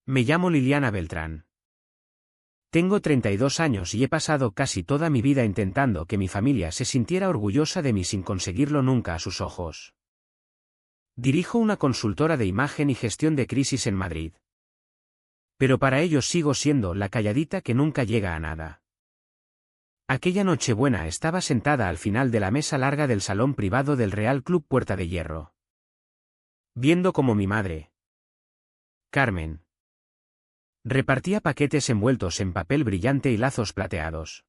Me llamo Liliana Beltrán. Tengo 32 años y he pasado casi toda mi vida intentando que mi familia se sintiera orgullosa de mí sin conseguirlo nunca a sus ojos. Dirijo una consultora de imagen y gestión de crisis en Madrid. Pero para ellos sigo siendo la calladita que nunca llega a nada. Aquella Nochebuena estaba sentada al final de la mesa larga del salón privado del Real Club Puerta de Hierro. Viendo cómo mi madre, Carmen, repartía paquetes envueltos en papel brillante y lazos plateados.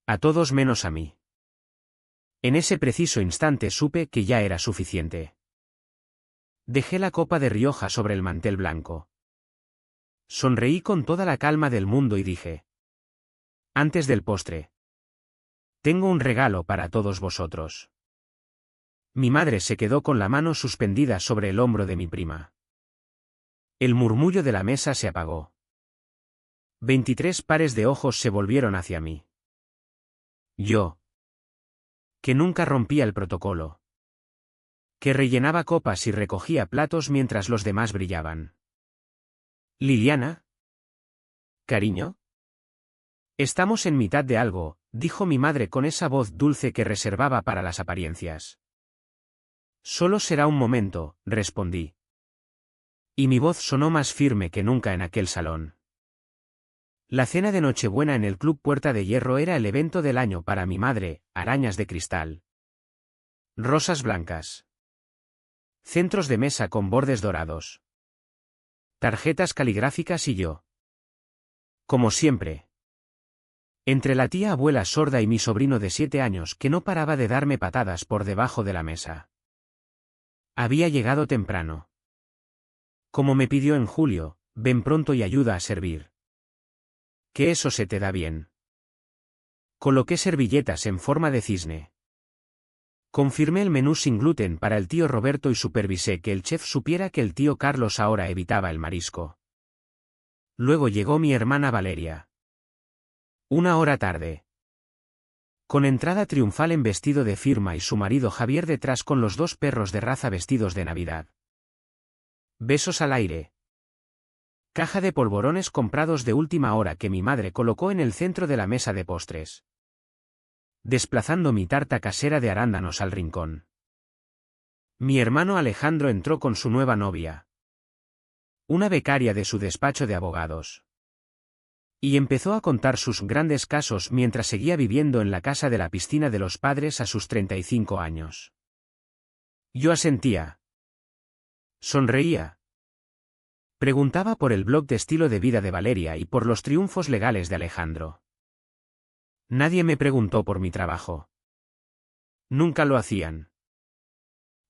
A todos menos a mí. En ese preciso instante supe que ya era suficiente. Dejé la copa de Rioja sobre el mantel blanco. Sonreí con toda la calma del mundo y dije: antes del postre, tengo un regalo para todos vosotros. Mi madre se quedó con la mano suspendida sobre el hombro de mi prima. El murmullo de la mesa se apagó. 23 pares de ojos se volvieron hacia mí. Yo, que nunca rompía el protocolo, que rellenaba copas y recogía platos mientras los demás brillaban. Liliana. Cariño. Estamos en mitad de algo, dijo mi madre con esa voz dulce que reservaba para las apariencias. Solo será un momento, respondí. Y mi voz sonó más firme que nunca en aquel salón. La cena de Nochebuena en el Club Puerta de Hierro era el evento del año para mi madre: arañas de cristal, rosas blancas, centros de mesa con bordes dorados, tarjetas caligráficas y yo. Como siempre. Entre la tía abuela sorda y mi sobrino de 7 años que no paraba de darme patadas por debajo de la mesa. Había llegado temprano. Como me pidió en julio: ven pronto y ayuda a servir. Que eso se te da bien. Coloqué servilletas en forma de cisne. Confirmé el menú sin gluten para el tío Roberto y supervisé que el chef supiera que el tío Carlos ahora evitaba el marisco. Luego llegó mi hermana Valeria. 1 hora tarde. Con entrada triunfal en vestido de firma y su marido Javier detrás con los 2 perros de raza vestidos de Navidad. Besos al aire. Caja de polvorones comprados de última hora que mi madre colocó en el centro de la mesa de postres. Desplazando mi tarta casera de arándanos al rincón. Mi hermano Alejandro entró con su nueva novia, una becaria de su despacho de abogados. Y empezó a contar sus grandes casos mientras seguía viviendo en la casa de la piscina de los padres a sus 35 años. Yo asentía. Sonreía. Preguntaba por el blog de estilo de vida de Valeria y por los triunfos legales de Alejandro. Nadie me preguntó por mi trabajo. Nunca lo hacían.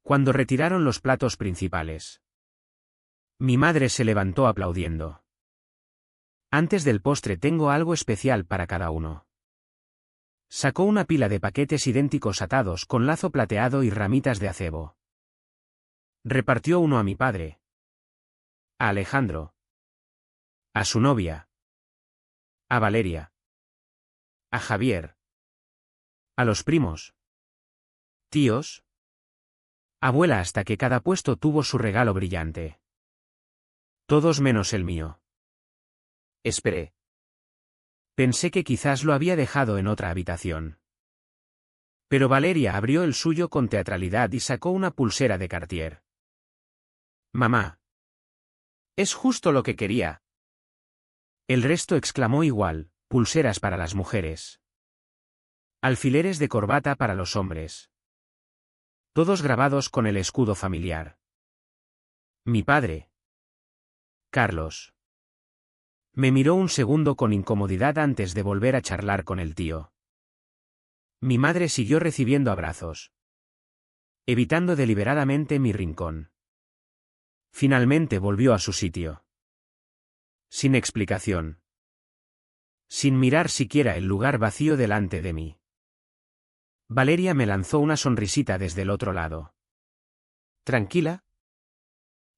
Cuando retiraron los platos principales, mi madre se levantó aplaudiendo. Antes del postre tengo algo especial para cada uno. Sacó una pila de paquetes idénticos atados con lazo plateado y ramitas de acebo. Repartió uno a mi padre, a Alejandro, a su novia, a Valeria, a Javier, a los primos, tíos, abuela, hasta que cada puesto tuvo su regalo brillante. Todos menos el mío. Esperé. Pensé que quizás lo había dejado en otra habitación. Pero Valeria abrió el suyo con teatralidad y sacó una pulsera de Cartier. Mamá. Es justo lo que quería. El resto exclamó igual: pulseras para las mujeres. Alfileres de corbata para los hombres. Todos grabados con el escudo familiar. Mi padre, Carlos, me miró un segundo con incomodidad antes de volver a charlar con el tío. Mi madre siguió recibiendo abrazos, evitando deliberadamente mi rincón. Finalmente volvió a su sitio. Sin explicación. Sin mirar siquiera el lugar vacío delante de mí. Valeria me lanzó una sonrisita desde el otro lado. ¿Tranquila?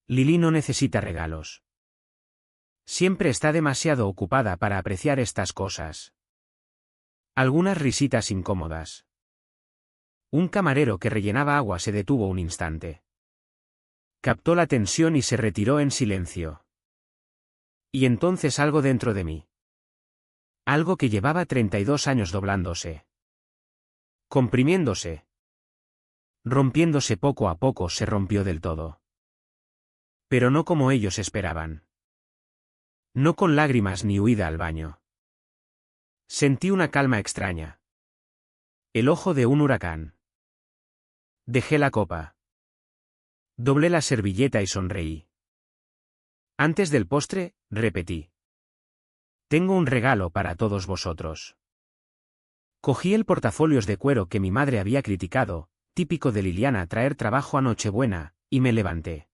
Lili no necesita regalos. Siempre está demasiado ocupada para apreciar estas cosas. Algunas risitas incómodas. Un camarero que rellenaba agua se detuvo un instante. Captó la tensión y se retiró en silencio. Y entonces algo dentro de mí. Algo que llevaba 32 años doblándose. Comprimiéndose. Rompiéndose poco a poco se rompió del todo. Pero no como ellos esperaban. No con lágrimas ni huida al baño. Sentí una calma extraña. El ojo de un huracán. Dejé la copa. Doblé la servilleta y sonreí. Antes del postre, repetí. Tengo un regalo para todos vosotros. Cogí el portafolios de cuero que mi madre había criticado, típico de Liliana traer trabajo a Nochebuena, y me levanté.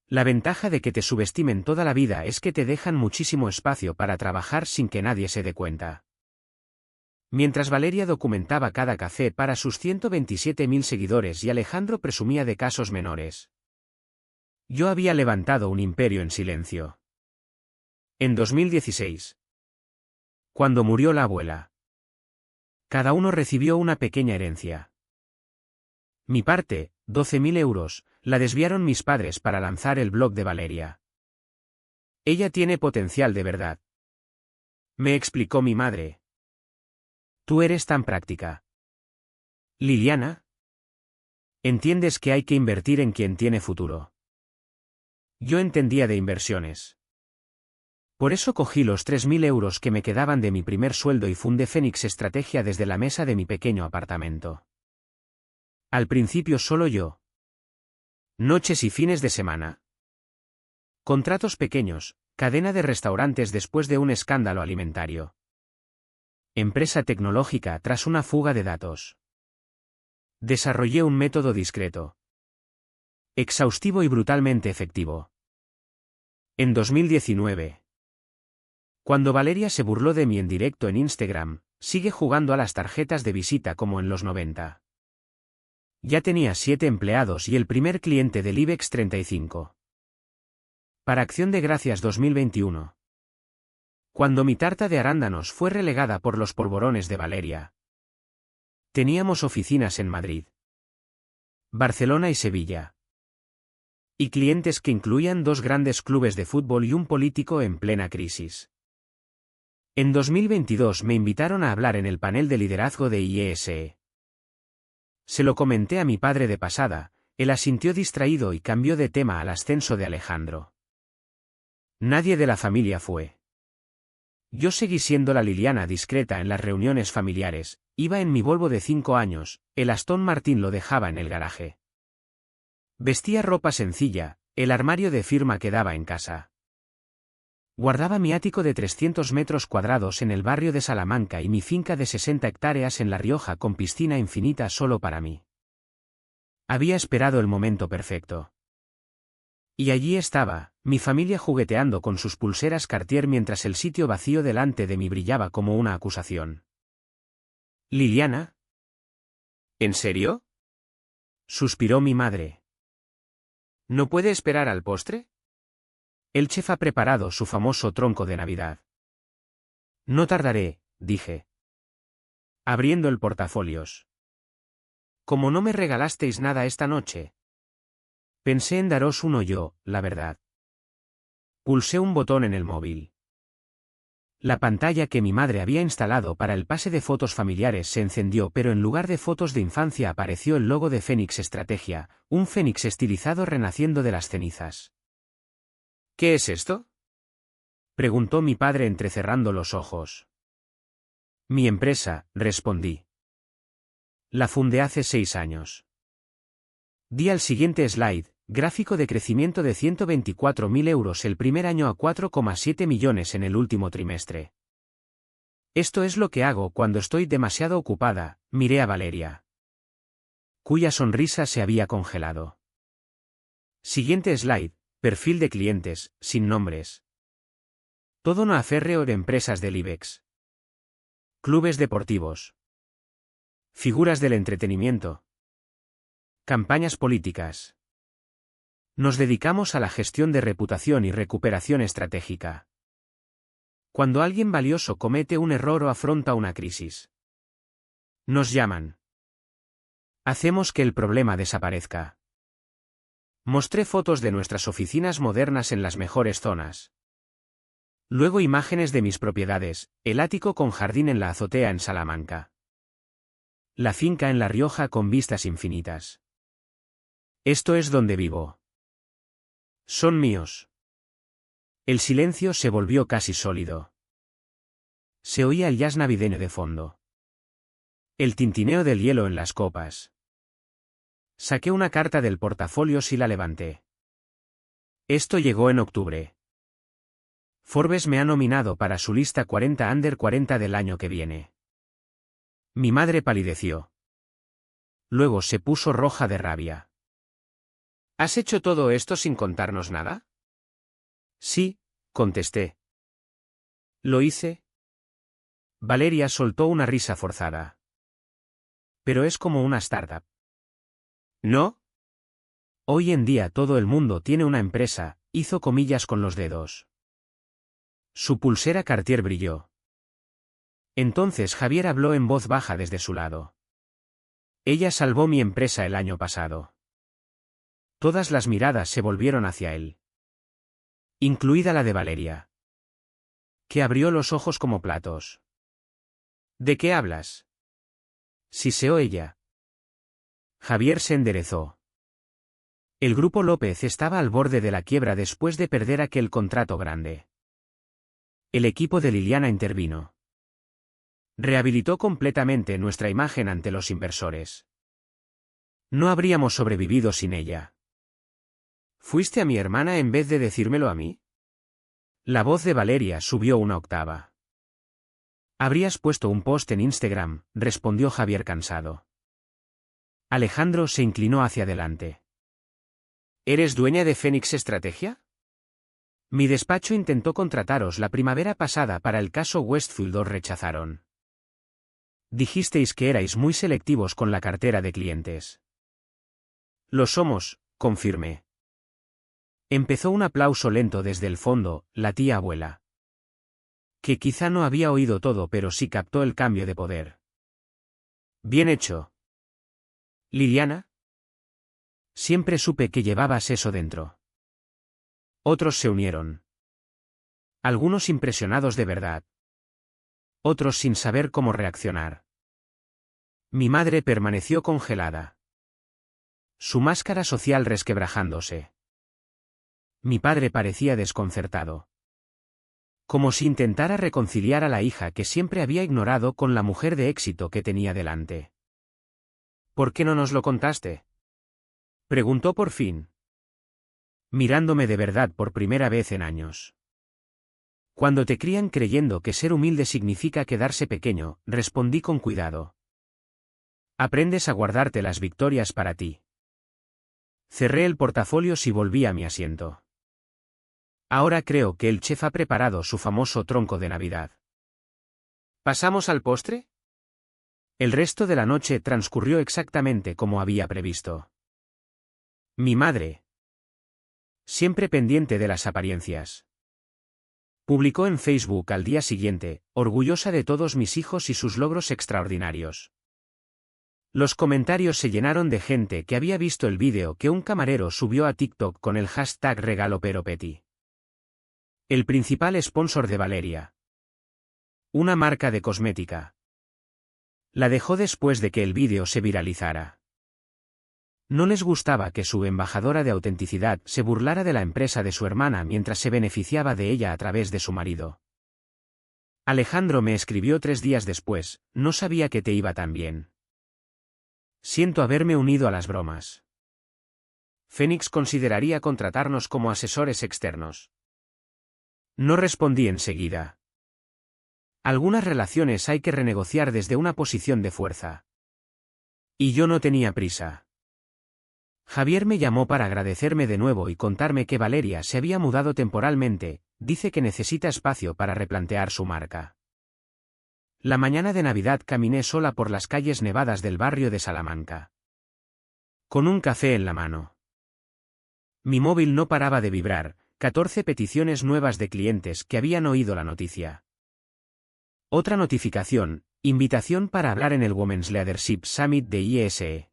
La ventaja de que te subestimen toda la vida es que te dejan muchísimo espacio para trabajar sin que nadie se dé cuenta. Mientras Valeria documentaba cada café para sus 127.000 seguidores y Alejandro presumía de casos menores. Yo había levantado un imperio en silencio. En 2016. Cuando murió la abuela. Cada uno recibió una pequeña herencia. Mi parte, 12.000 euros, la desviaron mis padres para lanzar el blog de Valeria. Ella tiene potencial de verdad. Me explicó mi madre. Tú eres tan práctica. Liliana. Entiendes que hay que invertir en quien tiene futuro. Yo entendía de inversiones. Por eso cogí los 3.000 euros que me quedaban de mi primer sueldo y fundé Fénix Estrategia desde la mesa de mi pequeño apartamento. Al principio solo yo. Noches y fines de semana. Contratos pequeños, cadena de restaurantes después de un escándalo alimentario. Empresa tecnológica tras una fuga de datos. Desarrollé un método discreto. Exhaustivo y brutalmente efectivo. En 2019. Cuando Valeria se burló de mí en directo en Instagram, sigue jugando a las tarjetas de visita como en los 90. Ya tenía 7 empleados y el primer cliente del IBEX 35. Para Acción de Gracias 2021. Cuando mi tarta de arándanos fue relegada por los polvorones de Valeria. Teníamos oficinas en Madrid, Barcelona y Sevilla. Y clientes que incluían 2 grandes clubes de fútbol y un político en plena crisis. En 2022 me invitaron a hablar en el panel de liderazgo de IESE. Se lo comenté a mi padre de pasada, él asintió distraído y cambió de tema al ascenso de Alejandro. Nadie de la familia fue. Yo seguí siendo la Liliana discreta en las reuniones familiares, iba en mi Volvo de 5 años, el Aston Martin lo dejaba en el garaje. Vestía ropa sencilla, el armario de firma quedaba en casa. Guardaba mi ático de 300 metros cuadrados en el barrio de Salamanca y mi finca de 60 hectáreas en La Rioja con piscina infinita solo para mí. Había esperado el momento perfecto. Y allí estaba, mi familia jugueteando con sus pulseras Cartier mientras el sitio vacío delante de mí brillaba como una acusación. ¿Liliana? ¿En serio? Suspiró mi madre. ¿No puede esperar al postre? El chef ha preparado su famoso tronco de Navidad. No tardaré, dije. Abriendo el portafolios. Como no me regalasteis nada esta noche. Pensé en daros uno yo, la verdad. Pulsé un botón en el móvil. La pantalla que mi madre había instalado para el pase de fotos familiares se encendió, pero en lugar de fotos de infancia apareció el logo de Fénix Estrategia, un fénix estilizado renaciendo de las cenizas. ¿Qué es esto?, preguntó mi padre entrecerrando los ojos. Mi empresa, respondí. La fundé hace 6 años. Di al siguiente slide. Gráfico de crecimiento de 124.000 euros el primer año a 4,7 millones en el último trimestre. Esto es lo que hago cuando estoy demasiado ocupada, miré a Valeria, cuya sonrisa se había congelado. Siguiente slide, perfil de clientes, sin nombres. Todo no aférreo de empresas del IBEX. Clubes deportivos. Figuras del entretenimiento. Campañas políticas. Nos dedicamos a la gestión de reputación y recuperación estratégica. Cuando alguien valioso comete un error o afronta una crisis, nos llaman. Hacemos que el problema desaparezca. Mostré fotos de nuestras oficinas modernas en las mejores zonas. Luego imágenes de mis propiedades, el ático con jardín en la azotea en Salamanca. La finca en La Rioja con vistas infinitas. Esto es donde vivo. Son míos. El silencio se volvió casi sólido. Se oía el jazz navideño de fondo. El tintineo del hielo en las copas. Saqué una carta del portafolio y la levanté. Esto llegó en octubre. Forbes me ha nominado para su lista 40 Under 40 del año que viene. Mi madre palideció. Luego se puso roja de rabia. ¿Has hecho todo esto sin contarnos nada? Sí, contesté. ¿Lo hice? Valeria soltó una risa forzada. Pero es como una startup. ¿No? Hoy en día todo el mundo tiene una empresa, hizo comillas con los dedos. Su pulsera Cartier brilló. Entonces Javier habló en voz baja desde su lado. Ella salvó mi empresa el año pasado. Todas las miradas se volvieron hacia él. Incluida la de Valeria. Que abrió los ojos como platos. ¿De qué hablas? Siseó ella. Javier se enderezó. El Grupo López estaba al borde de la quiebra después de perder aquel contrato grande. El equipo de Liliana intervino. Rehabilitó completamente nuestra imagen ante los inversores. No habríamos sobrevivido sin ella. ¿Fuiste a mi hermana en vez de decírmelo a mí? La voz de Valeria subió una octava. Habrías puesto un post en Instagram, respondió Javier cansado. Alejandro se inclinó hacia adelante. ¿Eres dueña de Fénix Estrategia? Mi despacho intentó contrataros la primavera pasada para el caso Westfield, os rechazaron. Dijisteis que erais muy selectivos con la cartera de clientes. Lo somos, confirmé. Empezó un aplauso lento desde el fondo, la tía abuela. Que quizá no había oído todo pero sí captó el cambio de poder. Bien hecho. ¿Liliana? Siempre supe que llevabas eso dentro. Otros se unieron. Algunos impresionados de verdad. Otros sin saber cómo reaccionar. Mi madre permaneció congelada. Su máscara social resquebrajándose. Mi padre parecía desconcertado. Como si intentara reconciliar a la hija que siempre había ignorado con la mujer de éxito que tenía delante. ¿Por qué no nos lo contaste? Preguntó por fin. Mirándome de verdad por primera vez en años. Cuando te crían creyendo que ser humilde significa quedarse pequeño, respondí con cuidado. Aprendes a guardarte las victorias para ti. Cerré el portafolio y volví a mi asiento. Ahora creo que el chef ha preparado su famoso tronco de Navidad. ¿Pasamos al postre? El resto de la noche transcurrió exactamente como había previsto. Mi madre, siempre pendiente de las apariencias, publicó en Facebook al día siguiente, orgullosa de todos mis hijos y sus logros extraordinarios. Los comentarios se llenaron de gente que había visto el vídeo que un camarero subió a TikTok con el hashtag #RegaloPeroPeti. El principal sponsor de Valeria. Una marca de cosmética. La dejó después de que el vídeo se viralizara. No les gustaba que su embajadora de autenticidad se burlara de la empresa de su hermana mientras se beneficiaba de ella a través de su marido. Alejandro me escribió 3 días después, no sabía que te iba tan bien. Siento haberme unido a las bromas. Fénix consideraría contratarnos como asesores externos. No respondí enseguida. Algunas relaciones hay que renegociar desde una posición de fuerza. Y yo no tenía prisa. Javier me llamó para agradecerme de nuevo y contarme que Valeria se había mudado temporalmente, dice que necesita espacio para replantear su marca. La mañana de Navidad caminé sola por las calles nevadas del barrio de Salamanca. Con un café en la mano. Mi móvil no paraba de vibrar, 14 peticiones nuevas de clientes que habían oído la noticia. Otra notificación, invitación para hablar en el Women's Leadership Summit de IESE.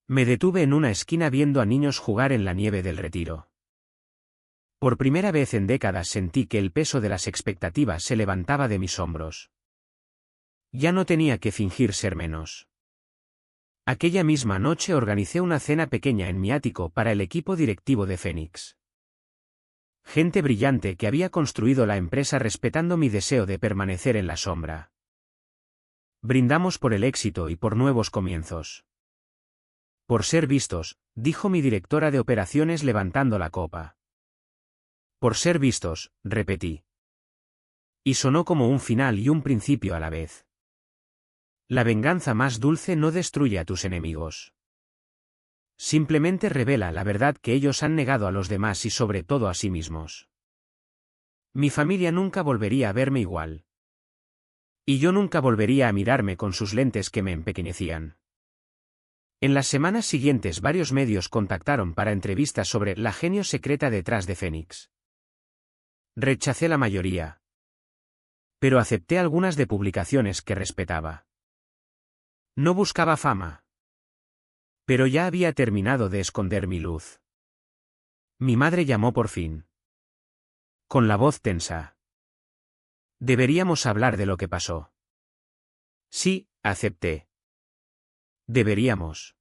Me detuve en una esquina viendo a niños jugar en la nieve del Retiro. Por primera vez en décadas sentí que el peso de las expectativas se levantaba de mis hombros. Ya no tenía que fingir ser menos. Aquella misma noche organicé una cena pequeña en mi ático para el equipo directivo de Phoenix. Gente brillante que había construido la empresa respetando mi deseo de permanecer en la sombra. Brindamos por el éxito y por nuevos comienzos. Por ser vistos, dijo mi directora de operaciones levantando la copa. Por ser vistos, repetí. Y sonó como un final y un principio a la vez. La venganza más dulce no destruye a tus enemigos. Simplemente revela la verdad que ellos han negado a los demás y sobre todo a sí mismos. Mi familia nunca volvería a verme igual. Y yo nunca volvería a mirarme con sus lentes que me empequeñecían. En las semanas siguientes varios medios contactaron para entrevistas sobre la genio secreta detrás de Phoenix. Rechacé la mayoría. Pero acepté algunas de publicaciones que respetaba. No buscaba fama. Pero ya había terminado de esconder mi luz. Mi madre llamó por fin. Con la voz tensa. Deberíamos hablar de lo que pasó. Sí, acepté. Deberíamos.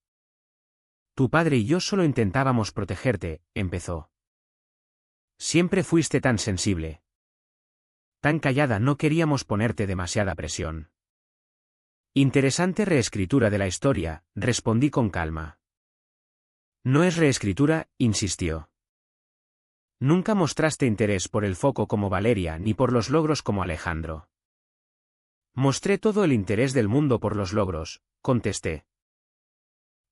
Tu padre y yo solo intentábamos protegerte, empezó. Siempre fuiste tan sensible. Tan callada, no queríamos ponerte demasiada presión. Interesante reescritura de la historia, respondí con calma. No es reescritura, insistió. Nunca mostraste interés por el foco como Valeria ni por los logros como Alejandro. Mostré todo el interés del mundo por los logros, contesté.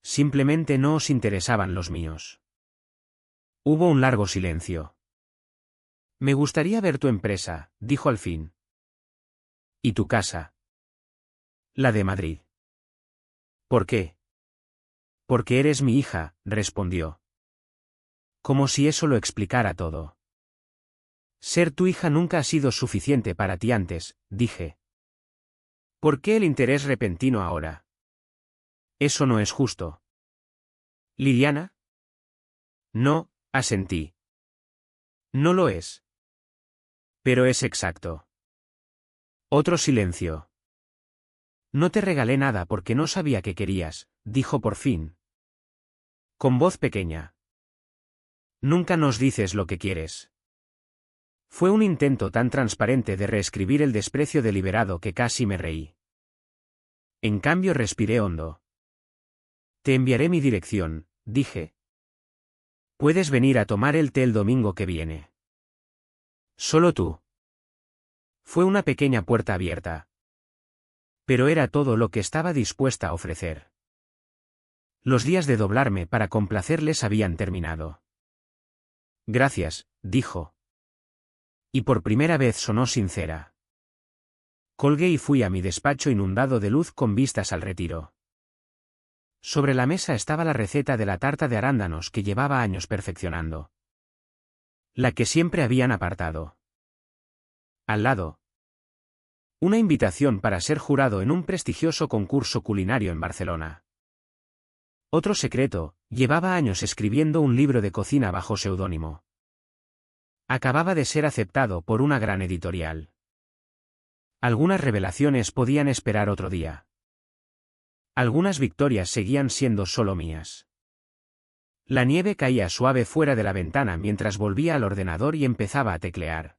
Simplemente no os interesaban los míos. Hubo un largo silencio. Me gustaría ver tu empresa, dijo al fin. ¿Y tu casa? La de Madrid. ¿Por qué? Porque eres mi hija, respondió. Como si eso lo explicara todo. Ser tu hija nunca ha sido suficiente para ti antes, dije. ¿Por qué el interés repentino ahora? Eso no es justo. ¿Liliana? No, asentí. No lo es. Pero es exacto. Otro silencio. No te regalé nada porque no sabía qué querías, dijo por fin. Con voz pequeña. Nunca nos dices lo que quieres. Fue un intento tan transparente de reescribir el desprecio deliberado que casi me reí. En cambio respiré hondo. Te enviaré mi dirección, dije. Puedes venir a tomar el té el domingo que viene. Solo tú. Fue una pequeña puerta abierta. Pero era todo lo que estaba dispuesta a ofrecer. Los días de doblarme para complacerles habían terminado. Gracias, dijo. Y por primera vez sonó sincera. Colgué y fui a mi despacho inundado de luz con vistas al retiro. Sobre la mesa estaba la receta de la tarta de arándanos que llevaba años perfeccionando. La que siempre habían apartado. Al lado, una invitación para ser jurado en un prestigioso concurso culinario en Barcelona. Otro secreto, llevaba años escribiendo un libro de cocina bajo seudónimo. Acababa de ser aceptado por una gran editorial. Algunas revelaciones podían esperar otro día. Algunas victorias seguían siendo solo mías. La nieve caía suave fuera de la ventana mientras volvía al ordenador y empezaba a teclear.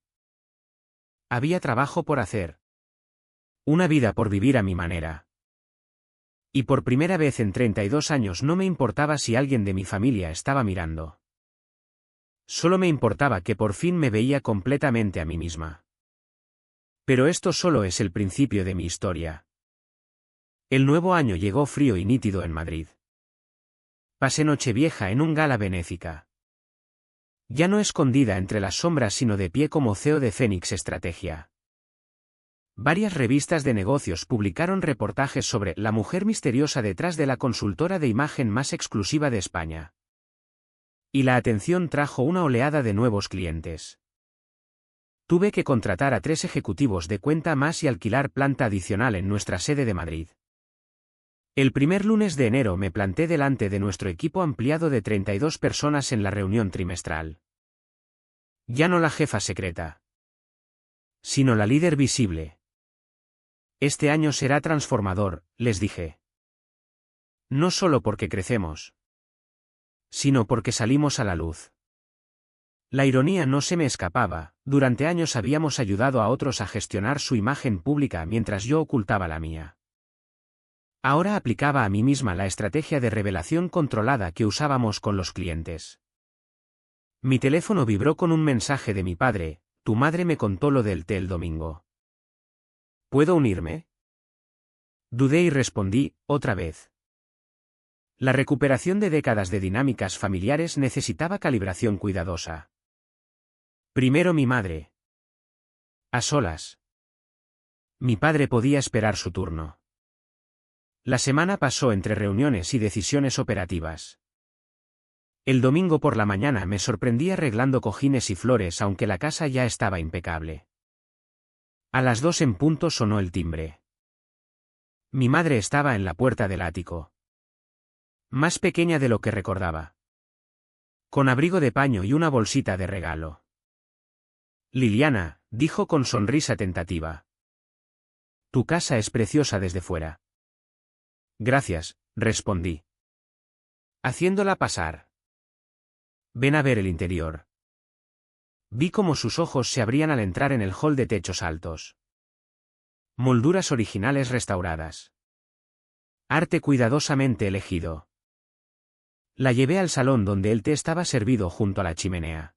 Había trabajo por hacer. Una vida por vivir a mi manera. Y por primera vez en 32 años no me importaba si alguien de mi familia estaba mirando. Solo me importaba que por fin me veía completamente a mí misma. Pero esto solo es el principio de mi historia. El nuevo año llegó frío y nítido en Madrid. Pasé Nochevieja en un gala benéfica. Ya no escondida entre las sombras sino de pie como CEO de Phoenix Estrategia. Varias revistas de negocios publicaron reportajes sobre la mujer misteriosa detrás de la consultora de imagen más exclusiva de España. Y la atención trajo una oleada de nuevos clientes. Tuve que contratar a 3 ejecutivos de cuenta más y alquilar planta adicional en nuestra sede de Madrid. El primer lunes de enero me planté delante de nuestro equipo ampliado de 32 personas en la reunión trimestral. Ya no la jefa secreta, sino la líder visible. Este año será transformador, les dije. No solo porque crecemos, sino porque salimos a la luz. La ironía no se me escapaba, durante años habíamos ayudado a otros a gestionar su imagen pública mientras yo ocultaba la mía. Ahora aplicaba a mí misma la estrategia de revelación controlada que usábamos con los clientes. Mi teléfono vibró con un mensaje de mi padre: tu madre me contó lo del té el domingo. ¿Puedo unirme? Dudé y respondí, otra vez. La recuperación de décadas de dinámicas familiares necesitaba calibración cuidadosa. Primero mi madre. A solas. Mi padre podía esperar su turno. La semana pasó entre reuniones y decisiones operativas. El domingo por la mañana me sorprendí arreglando cojines y flores aunque la casa ya estaba impecable. A las 2 en punto sonó el timbre. Mi madre estaba en la puerta del ático. Más pequeña de lo que recordaba. Con abrigo de paño y una bolsita de regalo. Liliana, dijo con sonrisa tentativa. Tu casa es preciosa desde fuera. Gracias, respondí. Haciéndola pasar. Ven a ver el interior. Vi cómo sus ojos se abrían al entrar en el hall de techos altos. Molduras originales restauradas. Arte cuidadosamente elegido. La llevé al salón donde el té estaba servido junto a la chimenea.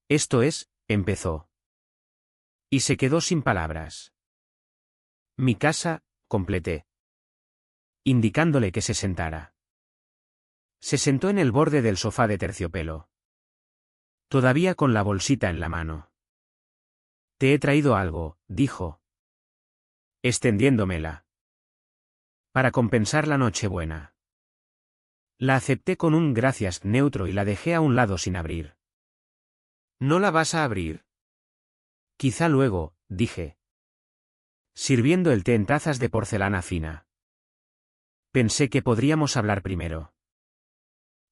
Esto es, empezó. Y se quedó sin palabras. Mi casa, completé. Indicándole que se sentara. Se sentó en el borde del sofá de terciopelo. Todavía con la bolsita en la mano. Te he traído algo, dijo. Extendiéndomela. Para compensar la Nochebuena. La acepté con un gracias neutro y la dejé a un lado sin abrir. ¿No la vas a abrir? Quizá luego, dije. Sirviendo el té en tazas de porcelana fina. Pensé que podríamos hablar primero.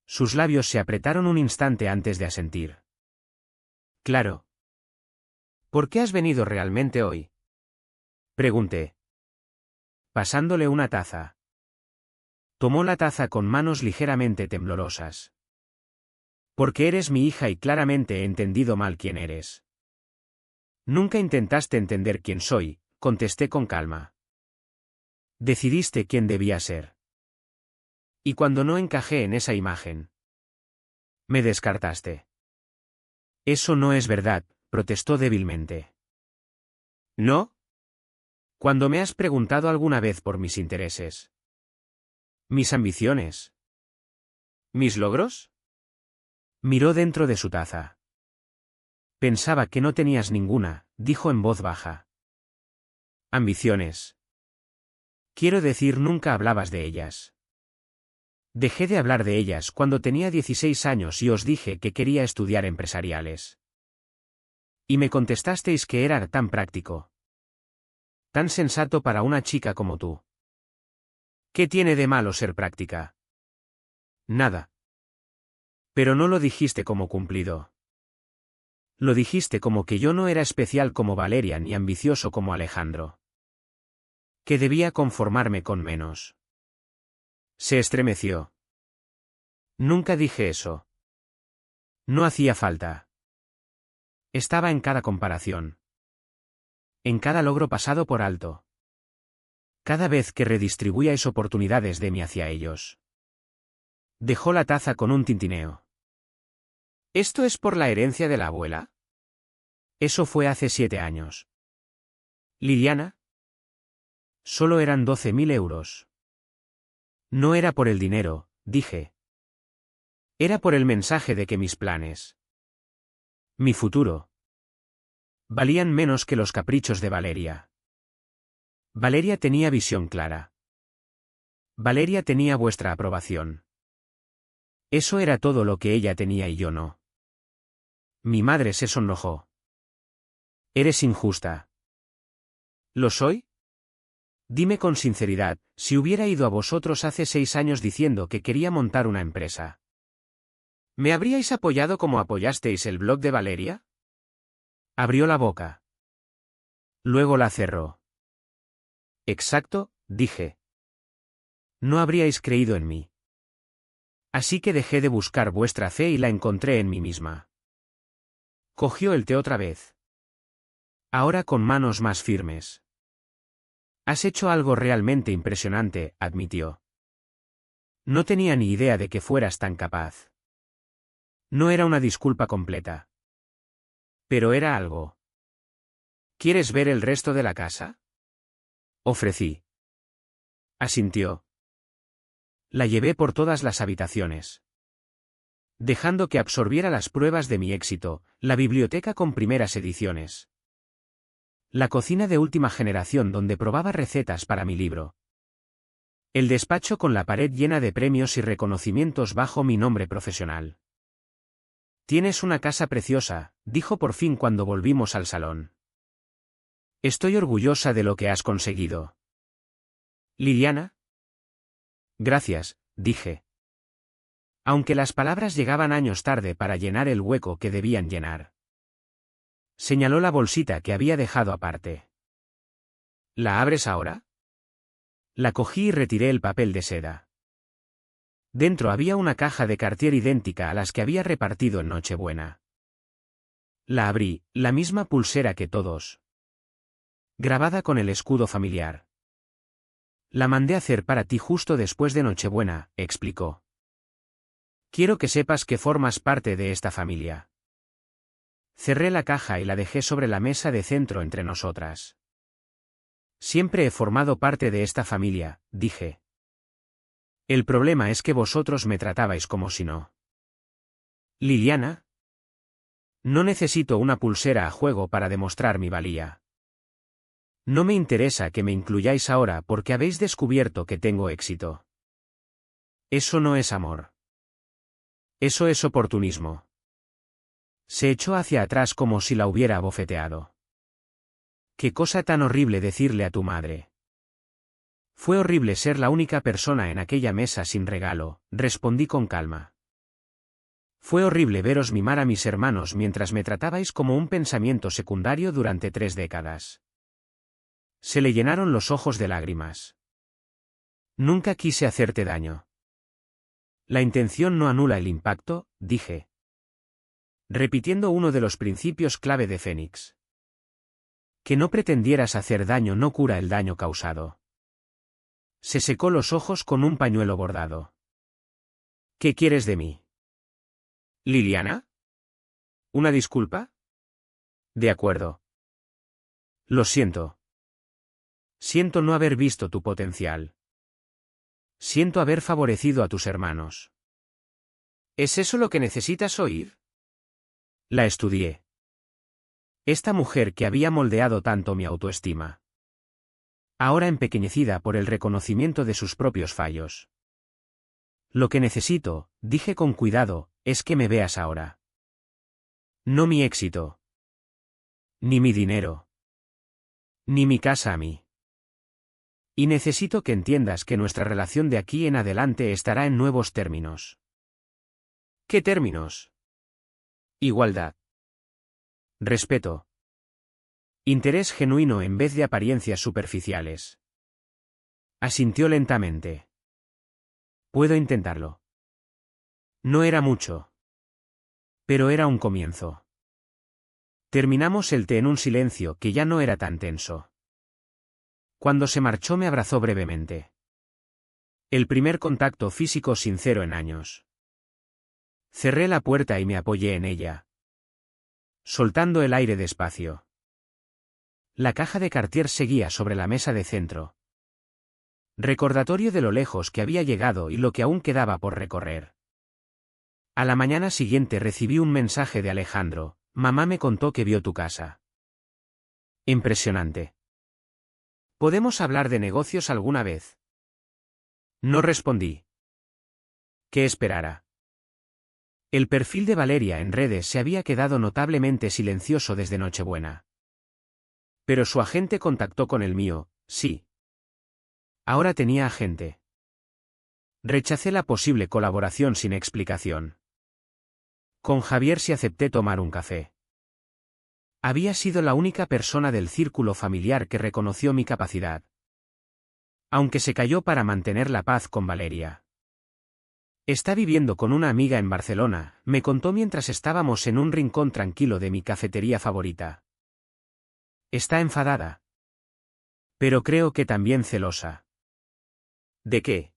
Sus labios se apretaron un instante antes de asentir. Claro. ¿Por qué has venido realmente hoy? Pregunté. Pasándole una taza. Tomó la taza con manos ligeramente temblorosas. Porque eres mi hija y claramente he entendido mal quién eres. Nunca intentaste entender quién soy, contesté con calma. Decidiste quién debía ser. Y cuando no encajé en esa imagen, me descartaste. Eso no es verdad, protestó débilmente. ¿No? Cuando me has preguntado alguna vez por mis intereses. Mis ambiciones. ¿Mis logros? Miró dentro de su taza. Pensaba que no tenías ninguna, dijo en voz baja. Ambiciones. Quiero decir, nunca hablabas de ellas. Dejé de hablar de ellas cuando tenía 16 años y os dije que quería estudiar empresariales. Y me contestasteis que era tan práctico. Tan sensato para una chica como tú. ¿Qué tiene de malo ser práctica? Nada. Pero no lo dijiste como cumplido. Lo dijiste como que yo no era especial como Valeria ni ambicioso como Alejandro. Que debía conformarme con menos. Se estremeció. Nunca dije eso. No hacía falta. Estaba en cada comparación. En cada logro pasado por alto. Cada vez que redistribuíais oportunidades de mí hacia ellos. Dejó la taza con un tintineo. ¿Esto es por la herencia de la abuela? Eso fue hace 7 años. ¿Liliana? Solo eran 12.000 euros. No era por el dinero, dije. Era por el mensaje de que mis planes. Mi futuro. Valían menos que los caprichos de Valeria. Valeria tenía visión clara. Valeria tenía vuestra aprobación. Eso era todo lo que ella tenía y yo no. Mi madre se sonrojó. Eres injusta. ¿Lo soy? Dime con sinceridad, si hubiera ido a vosotros hace 6 años diciendo que quería montar una empresa. ¿Me habríais apoyado como apoyasteis el blog de Valeria? Abrió la boca. Luego la cerró. Exacto, dije. No habríais creído en mí. Así que dejé de buscar vuestra fe y la encontré en mí misma. Cogió el té otra vez. Ahora con manos más firmes. Has hecho algo realmente impresionante, admitió. No tenía ni idea de que fueras tan capaz. No era una disculpa completa. Pero era algo. ¿Quieres ver el resto de la casa? Ofrecí. Asintió. La llevé por todas las habitaciones. Dejando que absorbiera las pruebas de mi éxito, la biblioteca con primeras ediciones. La cocina de última generación donde probaba recetas para mi libro. El despacho con la pared llena de premios y reconocimientos bajo mi nombre profesional. Tienes una casa preciosa, dijo por fin cuando volvimos al salón. Estoy orgullosa de lo que has conseguido. ¿Liliana? Gracias, dije. Aunque las palabras llegaban años tarde para llenar el hueco que debían llenar. Señaló la bolsita que había dejado aparte. ¿La abres ahora? La cogí y retiré el papel de seda. Dentro había una caja de Cartier idéntica a las que había repartido en Nochebuena. La abrí, la misma pulsera que todos. Grabada con el escudo familiar. La mandé a hacer para ti justo después de Nochebuena, explicó. Quiero que sepas que formas parte de esta familia. Cerré la caja y la dejé sobre la mesa de centro entre nosotras. Siempre he formado parte de esta familia, dije. El problema es que vosotros me tratabais como si no. Liliana. No necesito una pulsera a juego para demostrar mi valía. No me interesa que me incluyáis ahora porque habéis descubierto que tengo éxito. Eso no es amor. Eso es oportunismo. Se echó hacia atrás como si la hubiera abofeteado. Qué cosa tan horrible decirle a tu madre. Fue horrible ser la única persona en aquella mesa sin regalo, respondí con calma. Fue horrible veros mimar a mis hermanos mientras me tratabais como un pensamiento secundario durante 3 décadas. Se le llenaron los ojos de lágrimas. Nunca quise hacerte daño. La intención no anula el impacto, dije. Repitiendo uno de los principios clave de Fénix. Que no pretendieras hacer daño no cura el daño causado. Se secó los ojos con un pañuelo bordado. ¿Qué quieres de mí? ¿Liliana? ¿Una disculpa? De acuerdo. Lo siento. Siento no haber visto tu potencial. Siento haber favorecido a tus hermanos. ¿Es eso lo que necesitas oír? La estudié. Esta mujer que había moldeado tanto mi autoestima. Ahora empequeñecida por el reconocimiento de sus propios fallos. Lo que necesito, dije con cuidado, es que me veas ahora. No mi éxito. Ni mi dinero. Ni mi casa a mí. Y necesito que entiendas que nuestra relación de aquí en adelante estará en nuevos términos. ¿Qué términos? Igualdad. Respeto. Interés genuino en vez de apariencias superficiales. Asintió lentamente. Puedo intentarlo. No era mucho. Pero era un comienzo. Terminamos el té en un silencio que ya no era tan tenso. Cuando se marchó me abrazó brevemente. El primer contacto físico sincero en años. Cerré la puerta y me apoyé en ella. Soltando el aire despacio. La caja de Cartier seguía sobre la mesa de centro. Recordatorio de lo lejos que había llegado y lo que aún quedaba por recorrer. A la mañana siguiente recibí un mensaje de Alejandro. Mamá me contó que vio tu casa. Impresionante. ¿Podemos hablar de negocios alguna vez? No respondí. ¿Qué esperara? El perfil de Valeria en redes se había quedado notablemente silencioso desde Nochebuena. Pero su agente contactó con el mío, sí. Ahora tenía agente. Rechacé la posible colaboración sin explicación. Con Javier sí acepté tomar un café. Había sido la única persona del círculo familiar que reconoció mi capacidad. Aunque se calló para mantener la paz con Valeria. Está viviendo con una amiga en Barcelona, me contó mientras estábamos en un rincón tranquilo de mi cafetería favorita. Está enfadada. Pero creo que también celosa. ¿De qué?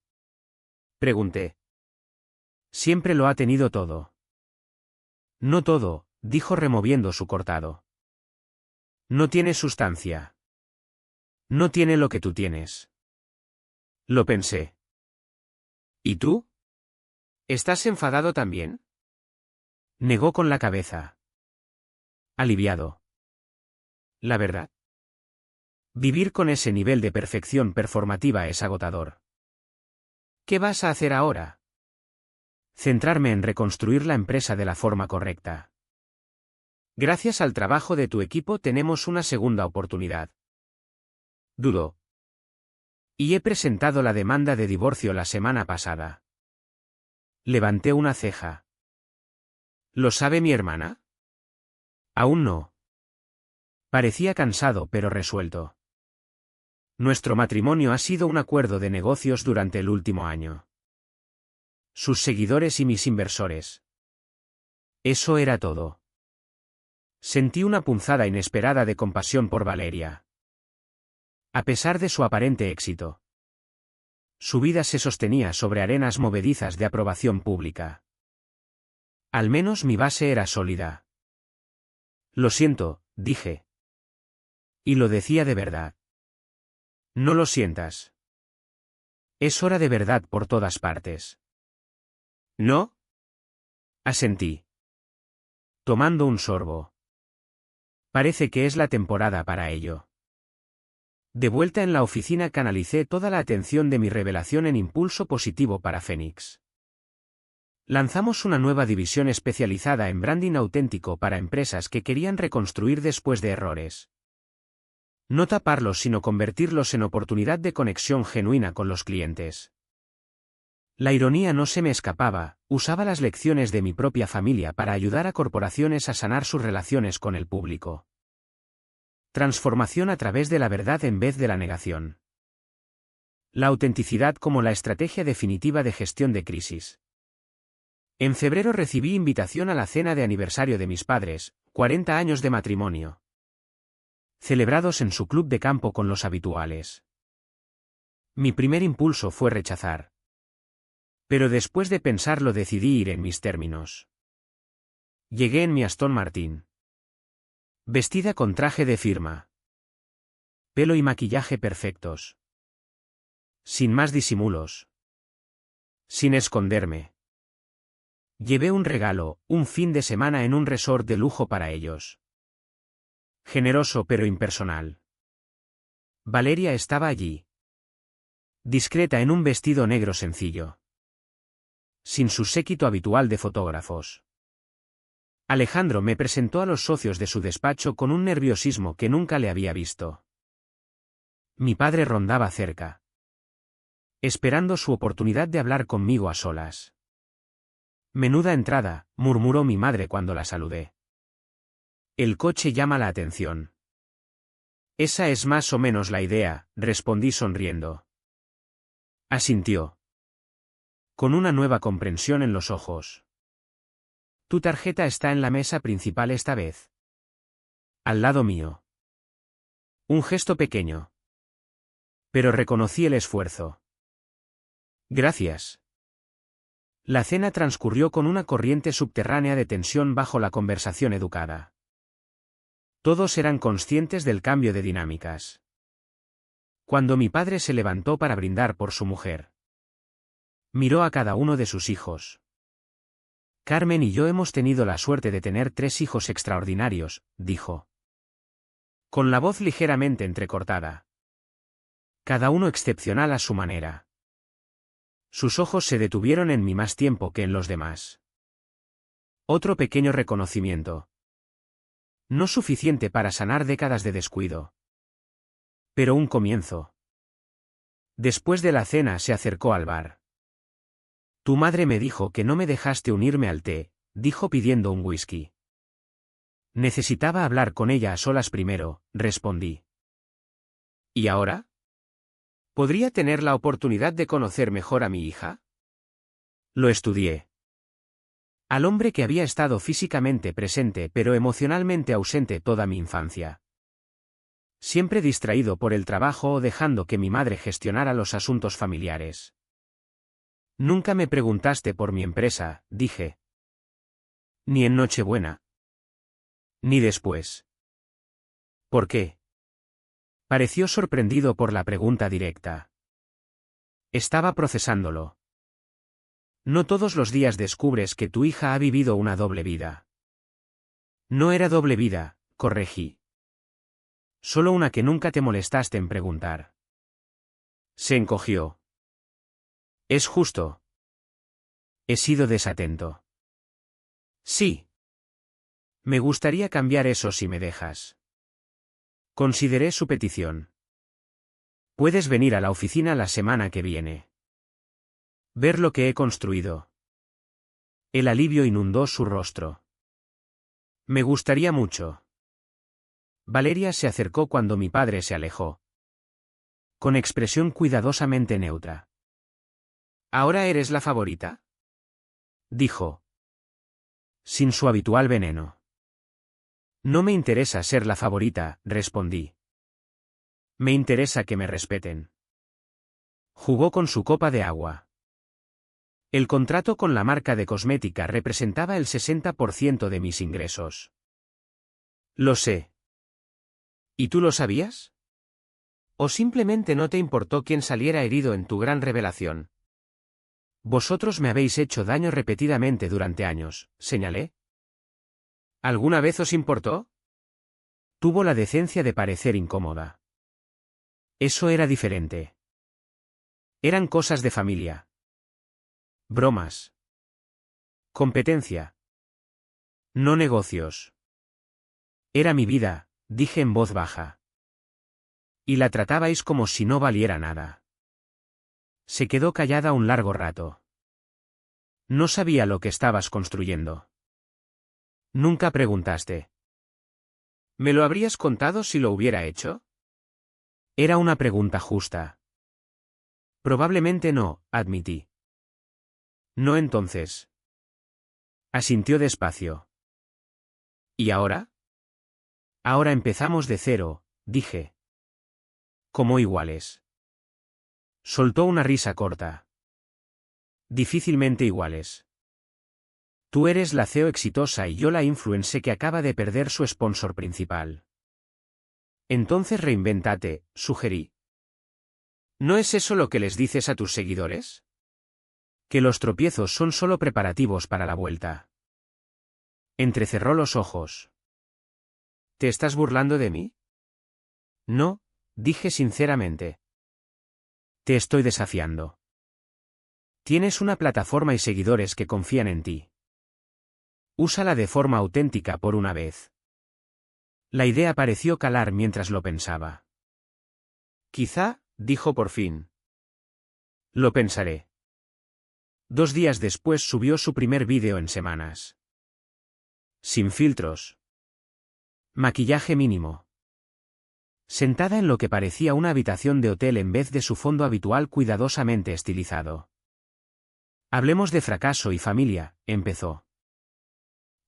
Pregunté. Siempre lo ha tenido todo. No todo, dijo removiendo su cortado. No tiene sustancia. No tiene lo que tú tienes. Lo pensé. ¿Y tú? ¿Estás enfadado también? Negó con la cabeza. Aliviado. La verdad. Vivir con ese nivel de perfección performativa es agotador. ¿Qué vas a hacer ahora? Centrarme en reconstruir la empresa de la forma correcta. Gracias al trabajo de tu equipo tenemos una segunda oportunidad. Dudó. Y he presentado la demanda de divorcio la semana pasada. Levanté una ceja. ¿Lo sabe mi hermana? Aún no. Parecía cansado pero resuelto. Nuestro matrimonio ha sido un acuerdo de negocios durante el último año. Sus seguidores y mis inversores. Eso era todo. Sentí una punzada inesperada de compasión por Valeria. A pesar de su aparente éxito. Su vida se sostenía sobre arenas movedizas de aprobación pública. Al menos mi base era sólida. Lo siento, dije. Y lo decía de verdad. No lo sientas. Es hora de verdad por todas partes. ¿No? Asentí. Tomando un sorbo. Parece que es la temporada para ello. De vuelta en la oficina canalicé toda la atención de mi revelación en impulso positivo para Fénix. Lanzamos una nueva división especializada en branding auténtico para empresas que querían reconstruir después de errores. No taparlos sino convertirlos en oportunidad de conexión genuina con los clientes. La ironía no se me escapaba, usaba las lecciones de mi propia familia para ayudar a corporaciones a sanar sus relaciones con el público. Transformación a través de la verdad en vez de la negación. La autenticidad como la estrategia definitiva de gestión de crisis. En febrero recibí invitación a la cena de aniversario de mis padres, 40 años de matrimonio. Celebrados en su club de campo con los habituales. Mi primer impulso fue rechazar. Pero después de pensarlo decidí ir en mis términos. Llegué en mi Aston Martin. Vestida con traje de firma. Pelo y maquillaje perfectos. Sin más disimulos. Sin esconderme. Llevé un regalo, un fin de semana en un resort de lujo para ellos. Generoso pero impersonal. Valeria estaba allí. Discreta en un vestido negro sencillo. Sin su séquito habitual de fotógrafos. Alejandro me presentó a los socios de su despacho con un nerviosismo que nunca le había visto. Mi padre rondaba cerca. Esperando su oportunidad de hablar conmigo a solas. Menuda entrada, murmuró mi madre cuando la saludé. El coche llama la atención. Esa es más o menos la idea, respondí sonriendo. Asintió. Con una nueva comprensión en los ojos. Tu tarjeta está en la mesa principal esta vez. Al lado mío. Un gesto pequeño. Pero reconocí el esfuerzo. Gracias. La cena transcurrió con una corriente subterránea de tensión bajo la conversación educada. Todos eran conscientes del cambio de dinámicas. Cuando mi padre se levantó para brindar por su mujer. Miró a cada uno de sus hijos. Carmen y yo hemos tenido la suerte de tener 3 hijos extraordinarios, dijo. Con la voz ligeramente entrecortada. Cada uno excepcional a su manera. Sus ojos se detuvieron en mí más tiempo que en los demás. Otro pequeño reconocimiento. No suficiente para sanar décadas de descuido. Pero un comienzo. Después de la cena se acercó al bar. Tu madre me dijo que no me dejaste unirme al té, dijo pidiendo un whisky. Necesitaba hablar con ella a solas primero, respondí. ¿Y ahora? ¿Podría tener la oportunidad de conocer mejor a mi hija? Lo estudié. Al hombre que había estado físicamente presente pero emocionalmente ausente toda mi infancia. Siempre distraído por el trabajo o dejando que mi madre gestionara los asuntos familiares. Nunca me preguntaste por mi empresa, dije. Ni en Nochebuena. Ni después. ¿Por qué? Pareció sorprendido por la pregunta directa. Estaba procesándolo. No todos los días descubres que tu hija ha vivido una doble vida. No era doble vida, corregí. Solo una que nunca te molestaste en preguntar. Se encogió. Es justo. He sido desatento. Sí. Me gustaría cambiar eso si me dejas. Consideré su petición. Puedes venir a la oficina la semana que viene. Ver lo que he construido. El alivio inundó su rostro. Me gustaría mucho. Valeria se acercó cuando mi padre se alejó. Con expresión cuidadosamente neutra. ¿Ahora eres la favorita? Dijo. Sin su habitual veneno. No me interesa ser la favorita, respondí. Me interesa que me respeten. Jugó con su copa de agua. El contrato con la marca de cosmética representaba el 60% de mis ingresos. Lo sé. ¿Y tú lo sabías? ¿O simplemente no te importó quién saliera herido en tu gran revelación? Vosotros me habéis hecho daño repetidamente durante años, señalé. ¿Alguna vez os importó? Tuvo la decencia de parecer incómoda. Eso era diferente. Eran cosas de familia. Bromas. Competencia. No negocios. Era mi vida, dije en voz baja. Y la tratabais como si no valiera nada. Se quedó callada un largo rato. No sabía lo que estabas construyendo. Nunca preguntaste. ¿Me lo habrías contado si lo hubiera hecho? Era una pregunta justa. Probablemente no, admití. No entonces. Asintió despacio. ¿Y ahora? Ahora empezamos de cero, dije. Como iguales. Soltó una risa corta. Difícilmente iguales. Tú eres la CEO exitosa y yo la influencer que acaba de perder su sponsor principal. Entonces reinvéntate, sugerí. ¿No es eso lo que les dices a tus seguidores? Que los tropiezos son solo preparativos para la vuelta. Entrecerró los ojos. ¿Te estás burlando de mí? No, dije sinceramente. Te estoy desafiando. Tienes una plataforma y seguidores que confían en ti. Úsala de forma auténtica por una vez. La idea pareció calar mientras lo pensaba. Quizá, dijo por fin. Lo pensaré. 2 días después subió su primer vídeo en semanas. Sin filtros. Maquillaje mínimo. Sentada en lo que parecía una habitación de hotel en vez de su fondo habitual cuidadosamente estilizado. Hablemos de fracaso y familia, empezó.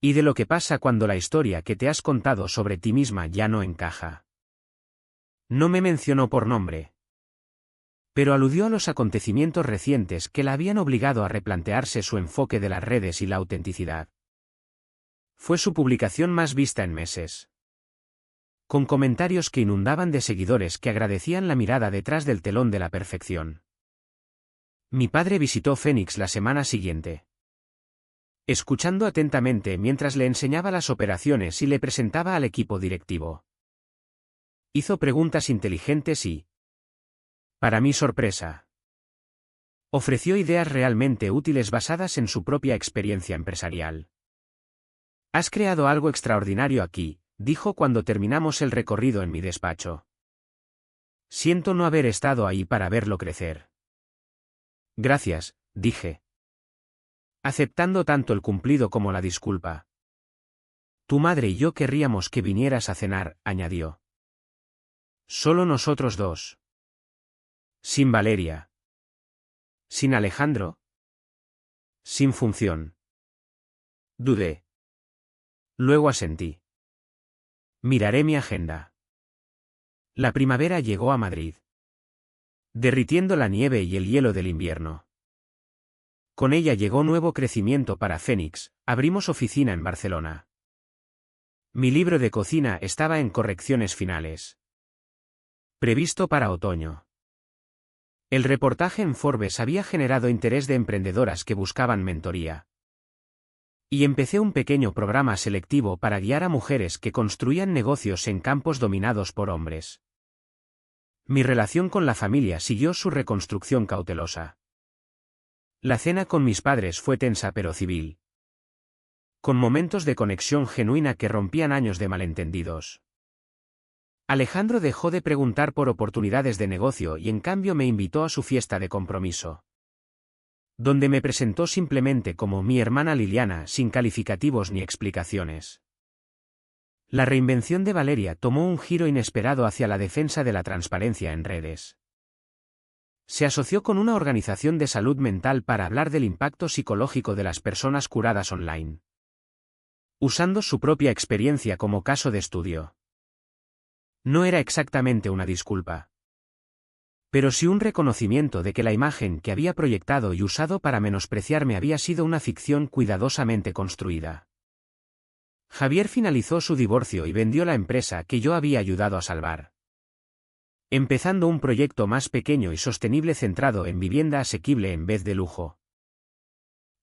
Y de lo que pasa cuando la historia que te has contado sobre ti misma ya no encaja. No me mencionó por nombre. Pero aludió a los acontecimientos recientes que la habían obligado a replantearse su enfoque de las redes y la autenticidad. Fue su publicación más vista en meses. Con comentarios que inundaban de seguidores que agradecían la mirada detrás del telón de la perfección. Mi padre visitó Phoenix la semana siguiente. Escuchando atentamente mientras le enseñaba las operaciones y le presentaba al equipo directivo. Hizo preguntas inteligentes y, para mi sorpresa, ofreció ideas realmente útiles basadas en su propia experiencia empresarial. Has creado algo extraordinario aquí, dijo cuando terminamos el recorrido en mi despacho. Siento no haber estado ahí para verlo crecer. Gracias, dije. aceptando tanto el cumplido como la disculpa. Tu madre y yo querríamos que vinieras a cenar, añadió. Solo nosotros dos. Sin Valeria. Sin Alejandro. Sin función. Dudé. Luego asentí. Miraré mi agenda. La primavera llegó a Madrid, derritiendo la nieve y el hielo del invierno. Con ella llegó nuevo crecimiento para Fénix, abrimos oficina en Barcelona. Mi libro de cocina estaba en correcciones finales. Previsto para otoño. El reportaje en Forbes había generado interés de emprendedoras que buscaban mentoría. Y empecé un pequeño programa selectivo para guiar a mujeres que construían negocios en campos dominados por hombres. Mi relación con la familia siguió su reconstrucción cautelosa. La cena con mis padres fue tensa pero civil, con momentos de conexión genuina que rompían años de malentendidos. Alejandro dejó de preguntar por oportunidades de negocio y en cambio me invitó a su fiesta de compromiso, donde me presentó simplemente como mi hermana Liliana sin calificativos ni explicaciones. La reinvención de Valeria tomó un giro inesperado hacia la defensa de la transparencia en redes. Se asoció con una organización de salud mental para hablar del impacto psicológico de las personas curadas online, usando su propia experiencia como caso de estudio. No era exactamente una disculpa, pero sí un reconocimiento de que la imagen que había proyectado y usado para menospreciarme había sido una ficción cuidadosamente construida. Javier finalizó su divorcio y vendió la empresa que yo había ayudado a salvar, empezando un proyecto más pequeño y sostenible centrado en vivienda asequible en vez de lujo.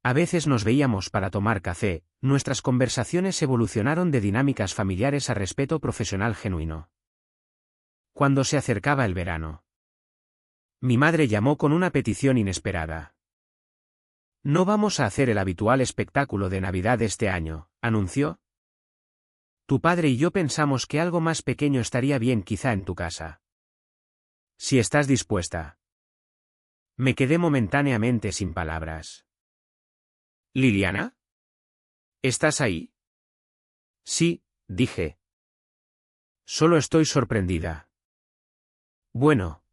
A veces nos veíamos para tomar café, nuestras conversaciones evolucionaron de dinámicas familiares a respeto profesional genuino. Cuando se acercaba el verano, mi madre llamó con una petición inesperada. No vamos a hacer el habitual espectáculo de Navidad este año, anunció. Tu padre y yo pensamos que algo más pequeño estaría bien quizá en tu casa. Si estás dispuesta. Me quedé momentáneamente sin palabras. ¿Liliana? ¿Estás ahí? Sí, dije. Solo estoy sorprendida. Bueno.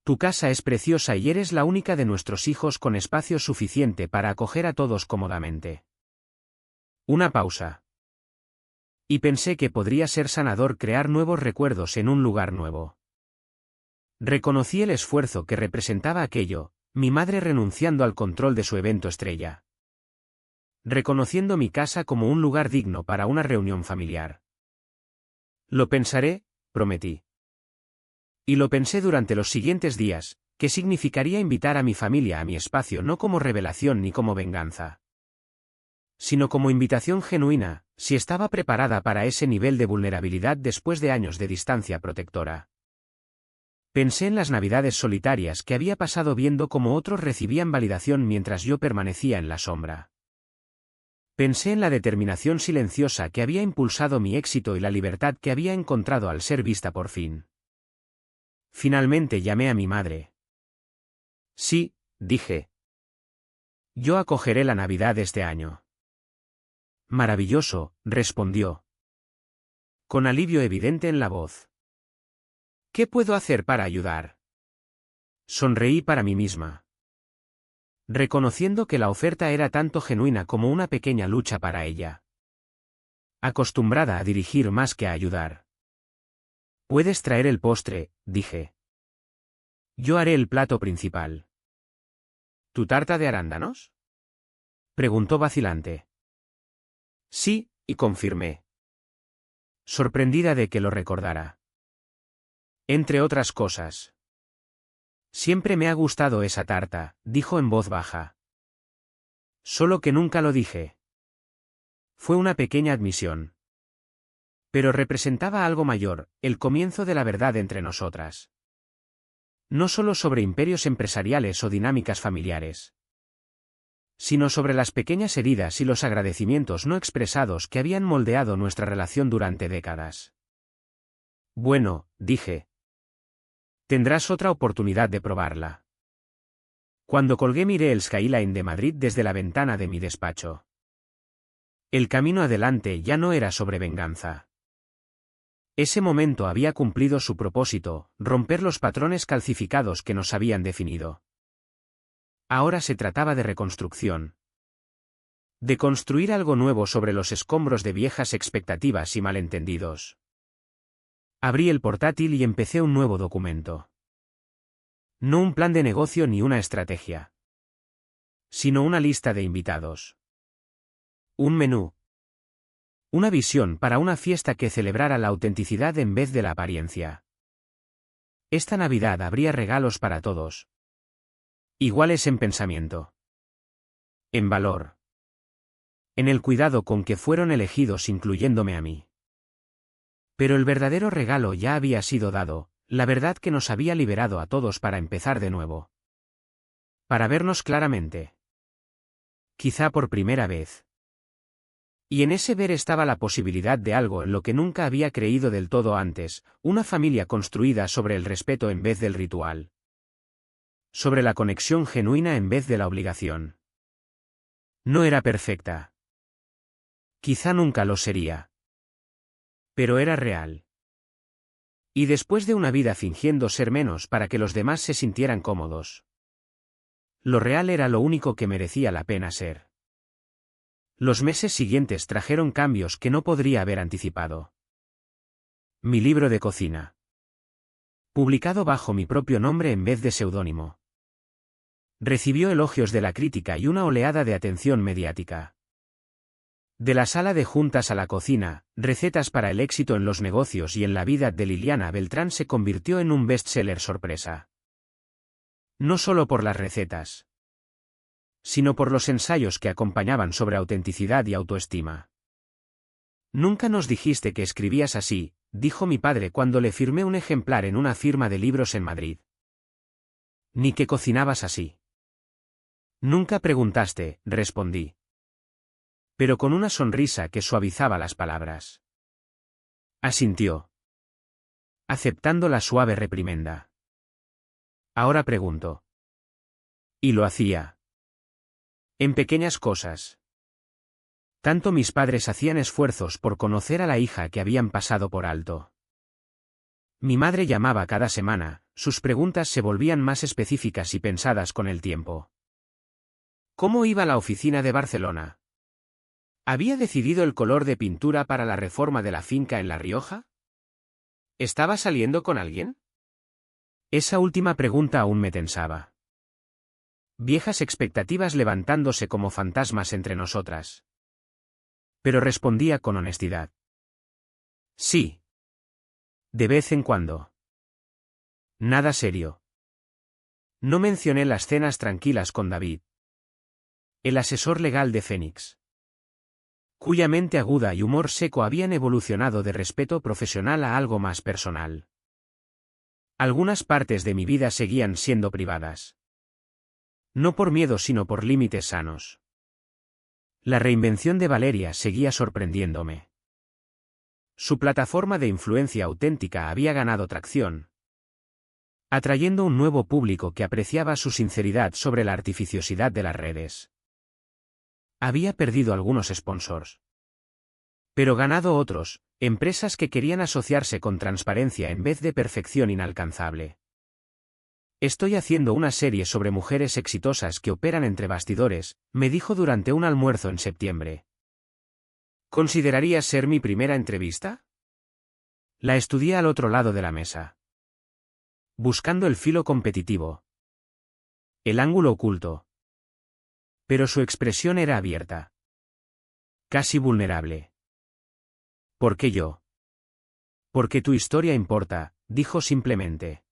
Tu casa es preciosa y eres la única de nuestros hijos con espacio suficiente para acoger a todos cómodamente. Una pausa. Y pensé que podría ser sanador crear nuevos recuerdos en un lugar nuevo. Reconocí el esfuerzo que representaba aquello, mi madre renunciando al control de su evento estrella. Reconociendo mi casa como un lugar digno para una reunión familiar. Lo pensaré, prometí. Y lo pensé durante los siguientes días, que significaría invitar a mi familia a mi espacio no como revelación ni como venganza, sino como invitación genuina, si estaba preparada para ese nivel de vulnerabilidad después de años de distancia protectora. Pensé en las navidades solitarias que había pasado viendo cómo otros recibían validación mientras yo permanecía en la sombra. Pensé en la determinación silenciosa que había impulsado mi éxito y la libertad que había encontrado al ser vista por fin. Finalmente llamé a mi madre. Sí, dije. Yo acogeré la Navidad este año. Maravilloso, respondió, con alivio evidente en la voz. ¿Qué puedo hacer para ayudar? Sonreí para mí misma, reconociendo que la oferta era tanto genuina como una pequeña lucha para ella. Acostumbrada a dirigir más que a ayudar. Puedes traer el postre, dije. Yo haré el plato principal. ¿Tu tarta de arándanos? Preguntó vacilante. Sí, y confirmé, sorprendida de que lo recordara. Entre otras cosas. Siempre me ha gustado esa tarta, dijo en voz baja. Solo que nunca lo dije. Fue una pequeña admisión. Pero representaba algo mayor, el comienzo de la verdad entre nosotras. No solo sobre imperios empresariales o dinámicas familiares, sino sobre las pequeñas heridas y los agradecimientos no expresados que habían moldeado nuestra relación durante décadas. Bueno, dije. Tendrás otra oportunidad de probarla. Cuando colgué miré el skyline de Madrid desde la ventana de mi despacho. El camino adelante ya no era sobre venganza. Ese momento había cumplido su propósito, romper los patrones calcificados que nos habían definido. Ahora se trataba de reconstrucción. De construir algo nuevo sobre los escombros de viejas expectativas y malentendidos. Abrí el portátil y empecé un nuevo documento. No un plan de negocio ni una estrategia. Sino una lista de invitados. Un menú. Una visión para una fiesta que celebrara la autenticidad en vez de la apariencia. Esta Navidad habría regalos para todos. Iguales en pensamiento. En valor. En el cuidado con que fueron elegidos incluyéndome a mí. Pero el verdadero regalo ya había sido dado, la verdad que nos había liberado a todos para empezar de nuevo. Para vernos claramente. Quizá por primera vez. Y en ese ver estaba la posibilidad de algo en lo que nunca había creído del todo antes, una familia construida sobre el respeto en vez del ritual. Sobre la conexión genuina en vez de la obligación. No era perfecta. Quizá nunca lo sería. Pero era real. Y después de una vida fingiendo ser menos para que los demás se sintieran cómodos. Lo real era lo único que merecía la pena ser. Los meses siguientes trajeron cambios que no podría haber anticipado. Mi libro de cocina. Publicado bajo mi propio nombre en vez de seudónimo. Recibió elogios de la crítica y una oleada de atención mediática. De la sala de juntas a la cocina, recetas para el éxito en los negocios y en la vida de Liliana Beltrán se convirtió en un bestseller sorpresa. No solo por las recetas, sino por los ensayos que acompañaban sobre autenticidad y autoestima. Nunca nos dijiste que escribías así, dijo mi padre cuando le firmé un ejemplar en una firma de libros en Madrid. Ni que cocinabas así. Nunca preguntaste, respondí. Pero con una sonrisa que suavizaba las palabras. Asintió. Aceptando la suave reprimenda. Ahora pregunto. Y lo hacía. En pequeñas cosas. Tanto mis padres hacían esfuerzos por conocer a la hija que habían pasado por alto. Mi madre llamaba cada semana, sus preguntas se volvían más específicas y pensadas con el tiempo. ¿Cómo iba la oficina de Barcelona? ¿Había decidido el color de pintura para la reforma de la finca en La Rioja? ¿Estaba saliendo con alguien? Esa última pregunta aún me tensaba. Viejas expectativas levantándose como fantasmas entre nosotras. Pero respondía con honestidad. Sí. De vez en cuando. Nada serio. No mencioné las cenas tranquilas con David. El asesor legal de Fénix. Cuya mente aguda y humor seco habían evolucionado de respeto profesional a algo más personal. Algunas partes de mi vida seguían siendo privadas. No por miedo sino por límites sanos. La reinvención de Valeria seguía sorprendiéndome. Su plataforma de influencia auténtica había ganado tracción, atrayendo un nuevo público que apreciaba su sinceridad sobre la artificiosidad de las redes. Había perdido algunos sponsors, pero ganado otros, empresas que querían asociarse con transparencia en vez de perfección inalcanzable. Estoy haciendo una serie sobre mujeres exitosas que operan entre bastidores, me dijo durante un almuerzo en septiembre. ¿Considerarías ser mi primera entrevista? La estudié al otro lado de la mesa. Buscando el filo competitivo. El ángulo oculto. Pero su expresión era abierta. Casi vulnerable. ¿Por qué yo? Porque tu historia importa, dijo simplemente.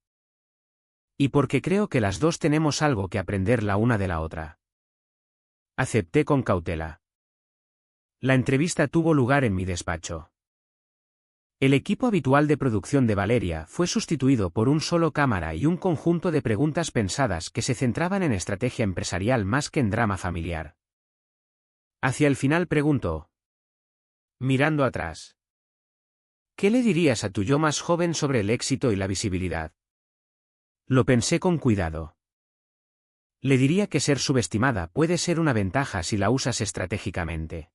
Y porque creo que las dos tenemos algo que aprender la una de la otra. Acepté con cautela. La entrevista tuvo lugar en mi despacho. El equipo habitual de producción de Valeria fue sustituido por un solo cámara y un conjunto de preguntas pensadas que se centraban en estrategia empresarial más que en drama familiar. Hacia el final preguntó. Mirando atrás. ¿Qué le dirías a tu yo más joven sobre el éxito y la visibilidad? Lo pensé con cuidado. Le diría que ser subestimada puede ser una ventaja si la usas estratégicamente.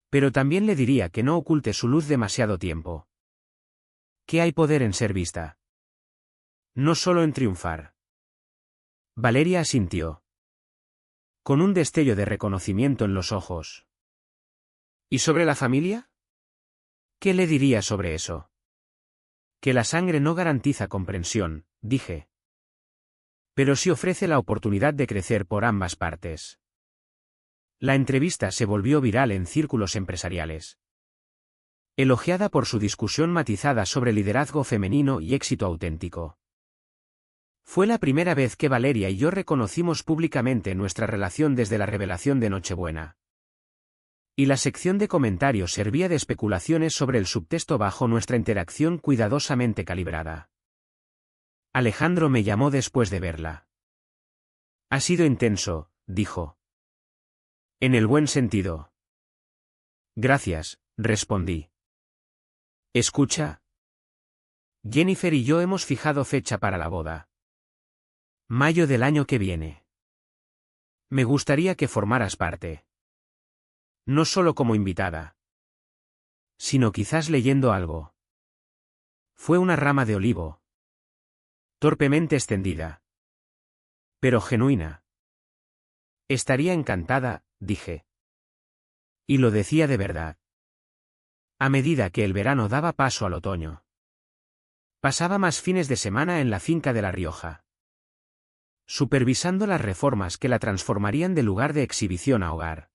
Pero también le diría que no oculte su luz demasiado tiempo. ¿Qué hay poder en ser vista? No solo en triunfar. Valeria asintió. Con un destello de reconocimiento en los ojos. ¿Y sobre la familia? ¿Qué le diría sobre eso? Que la sangre no garantiza comprensión, dije. Pero sí ofrece la oportunidad de crecer por ambas partes. La entrevista se volvió viral en círculos empresariales. Elogiada por su discusión matizada sobre liderazgo femenino y éxito auténtico. Fue la primera vez que Valeria y yo reconocimos públicamente nuestra relación desde la revelación de Nochebuena. Y la sección de comentarios servía de especulaciones sobre el subtexto bajo nuestra interacción cuidadosamente calibrada. Alejandro me llamó después de verla. Ha sido intenso, dijo. En el buen sentido. Gracias, respondí. Escucha. Jennifer y yo hemos fijado fecha para la boda. Mayo del año que viene. Me gustaría que formaras parte. No solo como invitada, sino quizás leyendo algo. Fue una rama de olivo. Torpemente extendida. Pero genuina. Estaría encantada, dije. Y lo decía de verdad. A medida que el verano daba paso al otoño. Pasaba más fines de semana en la finca de La Rioja. Supervisando las reformas que la transformarían de lugar de exhibición a hogar.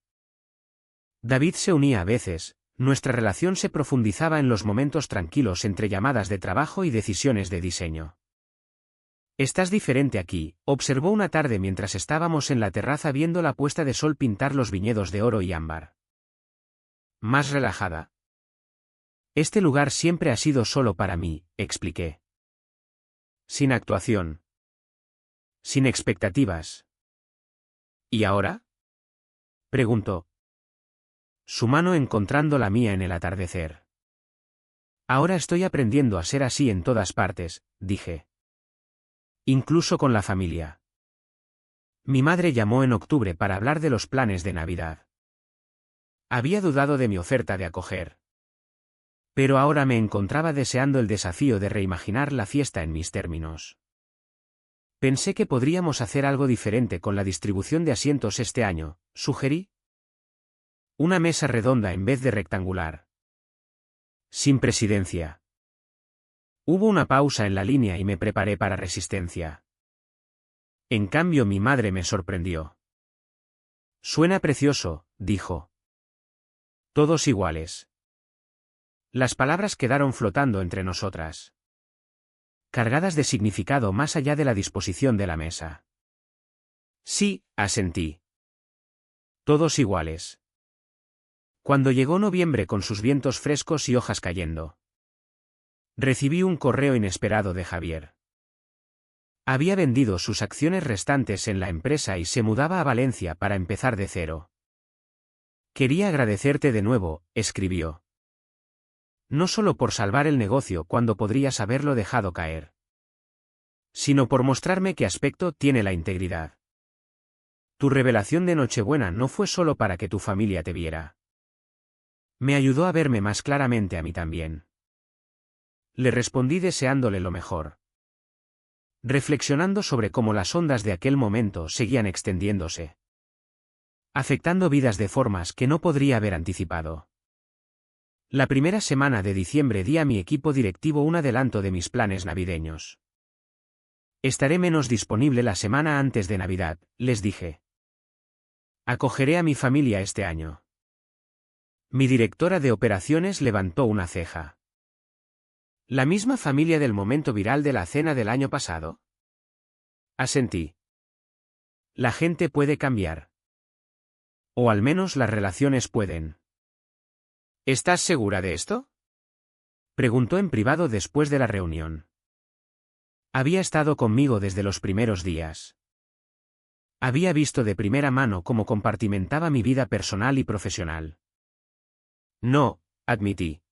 David se unía a veces, nuestra relación se profundizaba en los momentos tranquilos entre llamadas de trabajo y decisiones de diseño. Estás diferente aquí, observó una tarde mientras estábamos en la terraza viendo la puesta de sol pintar los viñedos de oro y ámbar. Más relajada. Este lugar siempre ha sido solo para mí, expliqué. Sin actuación. Sin expectativas. ¿Y ahora? Preguntó. Su mano encontrando la mía en el atardecer. Ahora estoy aprendiendo a ser así en todas partes, dije. Incluso con la familia. Mi madre llamó en octubre para hablar de los planes de Navidad. Había dudado de mi oferta de acoger. Pero ahora me encontraba deseando el desafío de reimaginar la fiesta en mis términos. Pensé que podríamos hacer algo diferente con la distribución de asientos este año, sugerí. Una mesa redonda en vez de rectangular. Sin presidencia. Hubo una pausa en la línea y me preparé para resistencia. En cambio mi madre me sorprendió. Suena precioso, dijo. Todos iguales. Las palabras quedaron flotando entre nosotras. Cargadas de significado más allá de la disposición de la mesa. Sí, asentí. Todos iguales. Cuando llegó noviembre con sus vientos frescos y hojas cayendo. Recibí un correo inesperado de Javier. Había vendido sus acciones restantes en la empresa y se mudaba a Valencia para empezar de cero. Quería agradecerte de nuevo, escribió. No solo por salvar el negocio cuando podrías haberlo dejado caer, sino por mostrarme qué aspecto tiene la integridad. Tu revelación de Nochebuena no fue solo para que tu familia te viera. Me ayudó a verme más claramente a mí también. Le respondí deseándole lo mejor. Reflexionando sobre cómo las ondas de aquel momento seguían extendiéndose. Afectando vidas de formas que no podría haber anticipado. La primera semana de diciembre di a mi equipo directivo un adelanto de mis planes navideños. Estaré menos disponible la semana antes de Navidad, les dije. Acogeré a mi familia este año. Mi directora de operaciones levantó una ceja. ¿La misma familia del momento viral de la cena del año pasado? Asentí. La gente puede cambiar. O al menos las relaciones pueden. ¿Estás segura de esto? Preguntó en privado después de la reunión. Había estado conmigo desde los primeros días. Había visto de primera mano cómo compartimentaba mi vida personal y profesional. No, admití.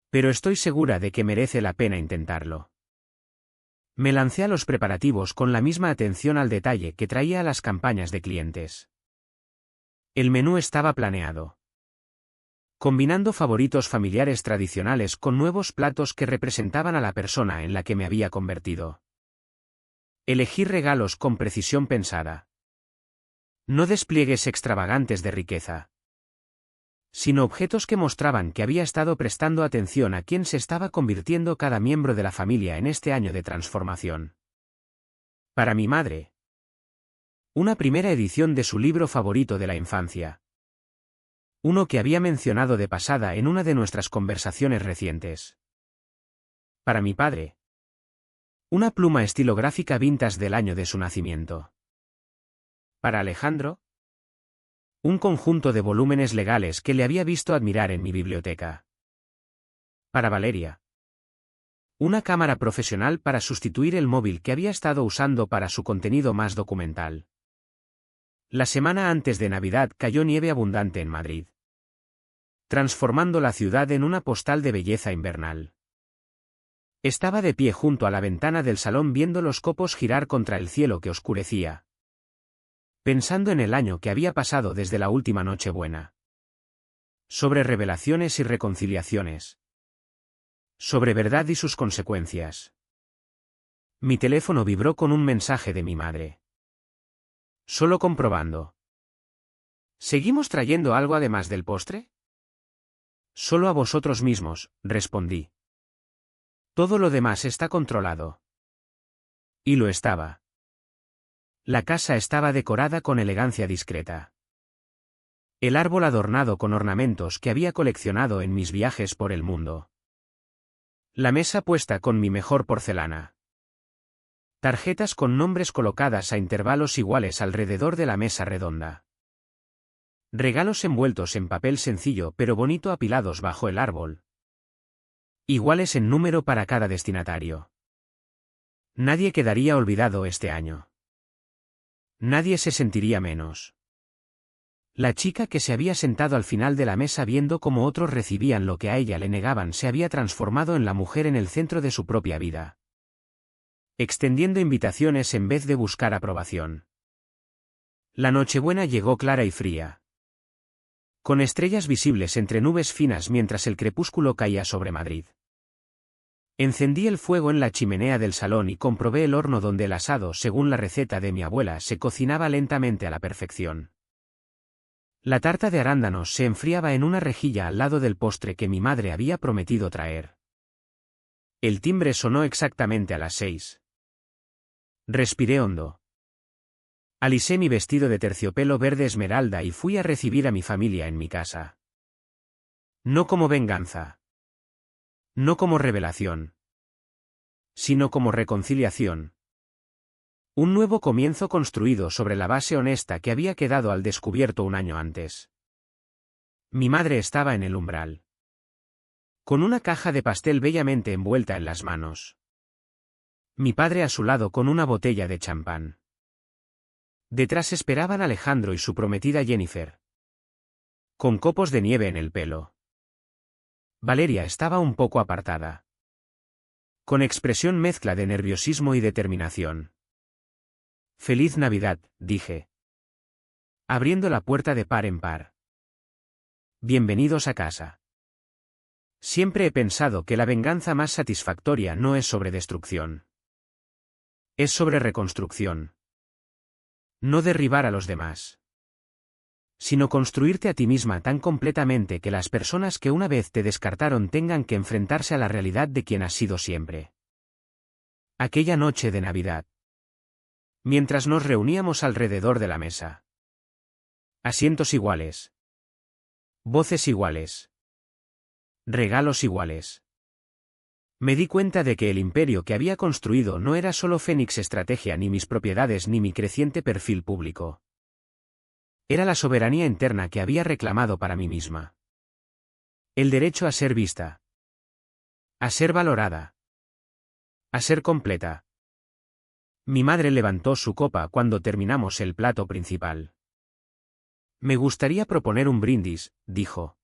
Pero estoy segura de que merece la pena intentarlo. Me lancé a los preparativos con la misma atención al detalle que traía a las campañas de clientes. El menú estaba planeado, combinando favoritos familiares tradicionales con nuevos platos que representaban a la persona en la que me había convertido. Elegí regalos con precisión pensada. No despliegues extravagantes de riqueza, sino objetos que mostraban que había estado prestando atención a quién se estaba convirtiendo cada miembro de la familia en este año de transformación. Para mi madre, una primera edición de su libro favorito de la infancia. Uno que había mencionado de pasada en una de nuestras conversaciones recientes. Para mi padre, una pluma estilográfica vintage del año de su nacimiento. Para Alejandro, un conjunto de volúmenes legales que le había visto admirar en mi biblioteca. Para Valeria, una cámara profesional para sustituir el móvil que había estado usando para su contenido más documental. La semana antes de Navidad cayó nieve abundante en Madrid, transformando la ciudad en una postal de belleza invernal. Estaba de pie junto a la ventana del salón viendo los copos girar contra el cielo que oscurecía, pensando en el año que había pasado desde la última Nochebuena. Sobre revelaciones y reconciliaciones. Sobre verdad y sus consecuencias. Mi teléfono vibró con un mensaje de mi madre. Solo comprobando. ¿Seguimos trayendo algo además del postre? Solo a vosotros mismos, respondí. Todo lo demás está controlado. Y lo estaba. La casa estaba decorada con elegancia discreta. El árbol adornado con ornamentos que había coleccionado en mis viajes por el mundo. La mesa puesta con mi mejor porcelana. Tarjetas con nombres colocadas a intervalos iguales alrededor de la mesa redonda. Regalos envueltos en papel sencillo pero bonito apilados bajo el árbol. Iguales en número para cada destinatario. Nadie quedaría olvidado este año. Nadie se sentiría menos. La chica que se había sentado al final de la mesa viendo cómo otros recibían lo que a ella le negaban se había transformado en la mujer en el centro de su propia vida. Extendiendo invitaciones en vez de buscar aprobación. La Nochebuena llegó clara y fría, con estrellas visibles entre nubes finas mientras el crepúsculo caía sobre Madrid. Encendí el fuego en la chimenea del salón y comprobé el horno donde el asado, según la receta de mi abuela, se cocinaba lentamente a la perfección. La tarta de arándanos se enfriaba en una rejilla al lado del postre que mi madre había prometido traer. El timbre sonó exactamente a las 6. Respiré hondo. Alisé mi vestido de terciopelo verde esmeralda y fui a recibir a mi familia en mi casa. No como venganza. No como revelación. Sino como reconciliación. Un nuevo comienzo construido sobre la base honesta que había quedado al descubierto un año antes. Mi madre estaba en el umbral, con una caja de pastel bellamente envuelta en las manos. Mi padre a su lado con una botella de champán. Detrás esperaban Alejandro y su prometida Jennifer, con copos de nieve en el pelo. Valeria estaba un poco apartada, con expresión mezcla de nerviosismo y determinación. «Feliz Navidad», dije, abriendo la puerta de par en par. «Bienvenidos a casa». Siempre he pensado que la venganza más satisfactoria no es sobre destrucción. Es sobre reconstrucción. No derribar a los demás, sino construirte a ti misma tan completamente que las personas que una vez te descartaron tengan que enfrentarse a la realidad de quien has sido siempre. Aquella noche de Navidad, mientras nos reuníamos alrededor de la mesa. Asientos iguales. Voces iguales. Regalos iguales. Me di cuenta de que el imperio que había construido no era solo Fénix Estrategia ni mis propiedades ni mi creciente perfil público. Era la soberanía interna que había reclamado para mí misma. El derecho a ser vista. A ser valorada. A ser completa. Mi madre levantó su copa cuando terminamos el plato principal. Me gustaría proponer un brindis, dijo,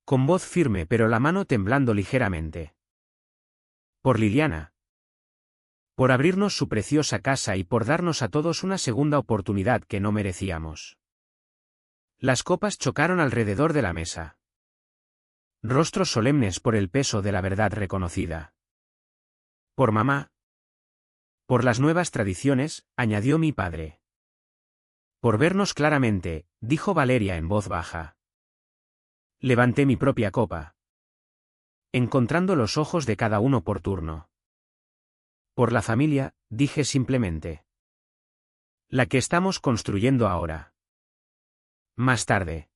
con voz firme pero la mano temblando ligeramente. Por Liliana. por abrirnos su preciosa casa y por darnos a todos una segunda oportunidad que no merecíamos. Las copas chocaron alrededor de la mesa. Rostros solemnes por el peso de la verdad reconocida. Por mamá. Por las nuevas tradiciones, añadió mi padre. Por vernos claramente, dijo Valeria en voz baja. Levanté mi propia copa, encontrando los ojos de cada uno por turno. Por la familia, dije simplemente. La que estamos construyendo ahora. Más tarde.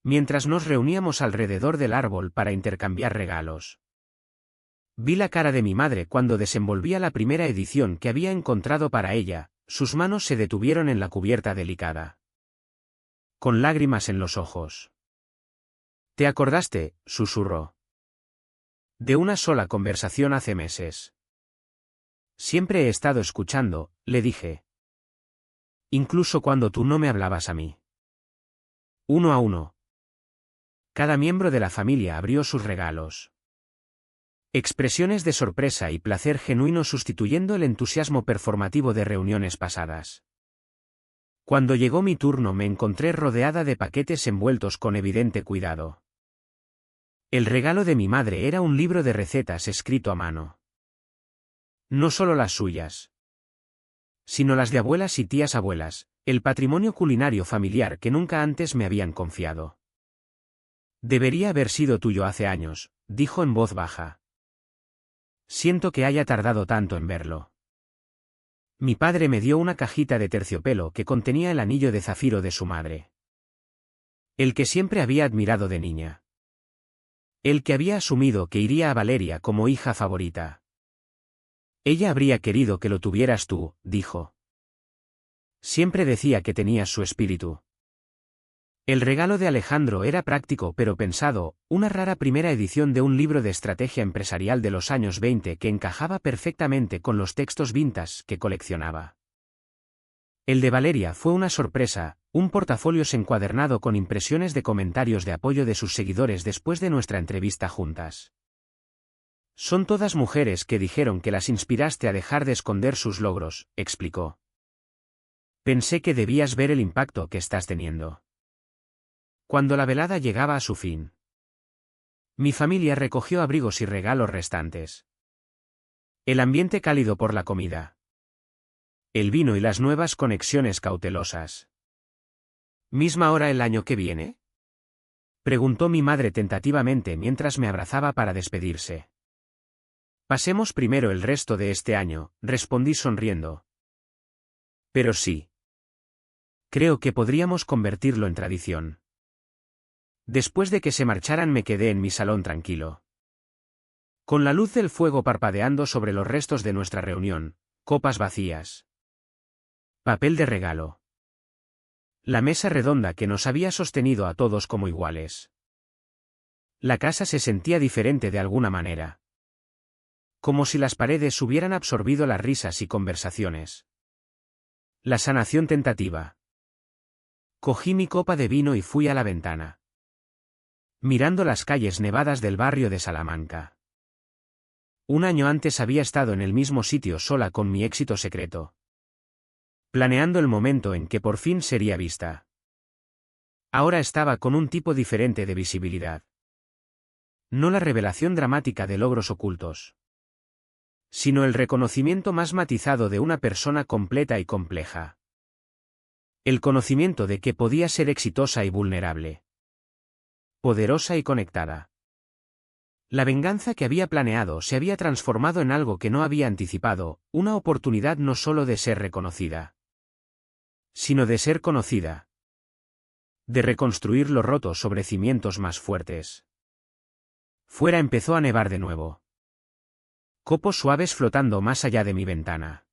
Mientras nos reuníamos alrededor del árbol para intercambiar regalos. Vi la cara de mi madre cuando desenvolvía la primera edición que había encontrado para ella, sus manos se detuvieron en la cubierta delicada. Con lágrimas en los ojos. ¿Te acordaste?, susurró. De una sola conversación hace meses. Siempre he estado escuchando, le dije. Incluso cuando tú no me hablabas a mí. Uno a uno. Cada miembro de la familia abrió sus regalos. Expresiones de sorpresa y placer genuino sustituyendo el entusiasmo performativo de reuniones pasadas. Cuando llegó mi turno me encontré rodeada de paquetes envueltos con evidente cuidado. El regalo de mi madre era un libro de recetas escrito a mano. No solo las suyas, sino las de abuelas y tías abuelas, el patrimonio culinario familiar que nunca antes me habían confiado. Debería haber sido tuyo hace años, dijo en voz baja. Siento que haya tardado tanto en verlo. Mi padre me dio una cajita de terciopelo que contenía el anillo de zafiro de su madre. El que siempre había admirado de niña. El que había asumido que iría a Valeria como hija favorita. Ella habría querido que lo tuvieras tú, dijo. Siempre decía que tenías su espíritu. El regalo de Alejandro era práctico pero pensado, una rara primera edición de un libro de estrategia empresarial de los años 20 que encajaba perfectamente con los textos vintage que coleccionaba. El de Valeria fue una sorpresa, un portafolio encuadernado con impresiones de comentarios de apoyo de sus seguidores después de nuestra entrevista juntas. Son todas mujeres que dijeron que las inspiraste a dejar de esconder sus logros, explicó. Pensé que debías ver el impacto que estás teniendo. Cuando la velada llegaba a su fin, mi familia recogió abrigos y regalos restantes. El ambiente cálido por la comida. El vino y las nuevas conexiones cautelosas. ¿Misma hora el año que viene?, preguntó mi madre tentativamente mientras me abrazaba para despedirse. Pasemos primero el resto de este año, respondí sonriendo. Pero sí. Creo que podríamos convertirlo en tradición. Después de que se marcharan me quedé en mi salón tranquilo. Con la luz del fuego parpadeando sobre los restos de nuestra reunión, copas vacías. Papel de regalo. La mesa redonda que nos había sostenido a todos como iguales. La casa se sentía diferente de alguna manera. Como si las paredes hubieran absorbido las risas y conversaciones. La sanación tentativa. Cogí mi copa de vino y fui a la ventana. Mirando las calles nevadas del barrio de Salamanca. Un año antes había estado en el mismo sitio sola con mi éxito secreto. Planeando el momento en que por fin sería vista. Ahora estaba con un tipo diferente de visibilidad. No la revelación dramática de logros ocultos, sino el reconocimiento más matizado de una persona completa y compleja. El conocimiento de que podía ser exitosa y vulnerable. Poderosa y conectada. La venganza que había planeado se había transformado en algo que no había anticipado, una oportunidad no solo de ser reconocida, sino de ser conocida. De reconstruir lo roto sobre cimientos más fuertes. Fuera empezó a nevar de nuevo. Copos suaves flotando más allá de mi ventana.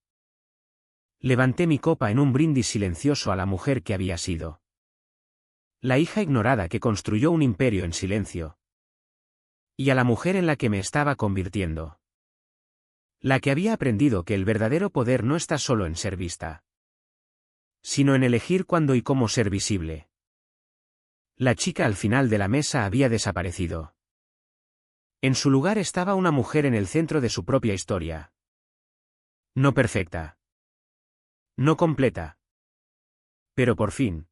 Levanté mi copa en un brindis silencioso a la mujer que había sido. La hija ignorada que construyó un imperio en silencio. Y a la mujer en la que me estaba convirtiendo. La que había aprendido que el verdadero poder no está solo en ser vista, sino en elegir cuándo y cómo ser visible. La chica al final de la mesa había desaparecido. En su lugar estaba una mujer en el centro de su propia historia. No perfecta. No completa. Pero por fin.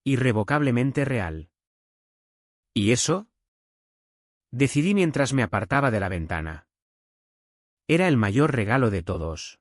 Irrevocablemente real. ¿Y eso? Decidí mientras me apartaba de la ventana. Era el mayor regalo de todos.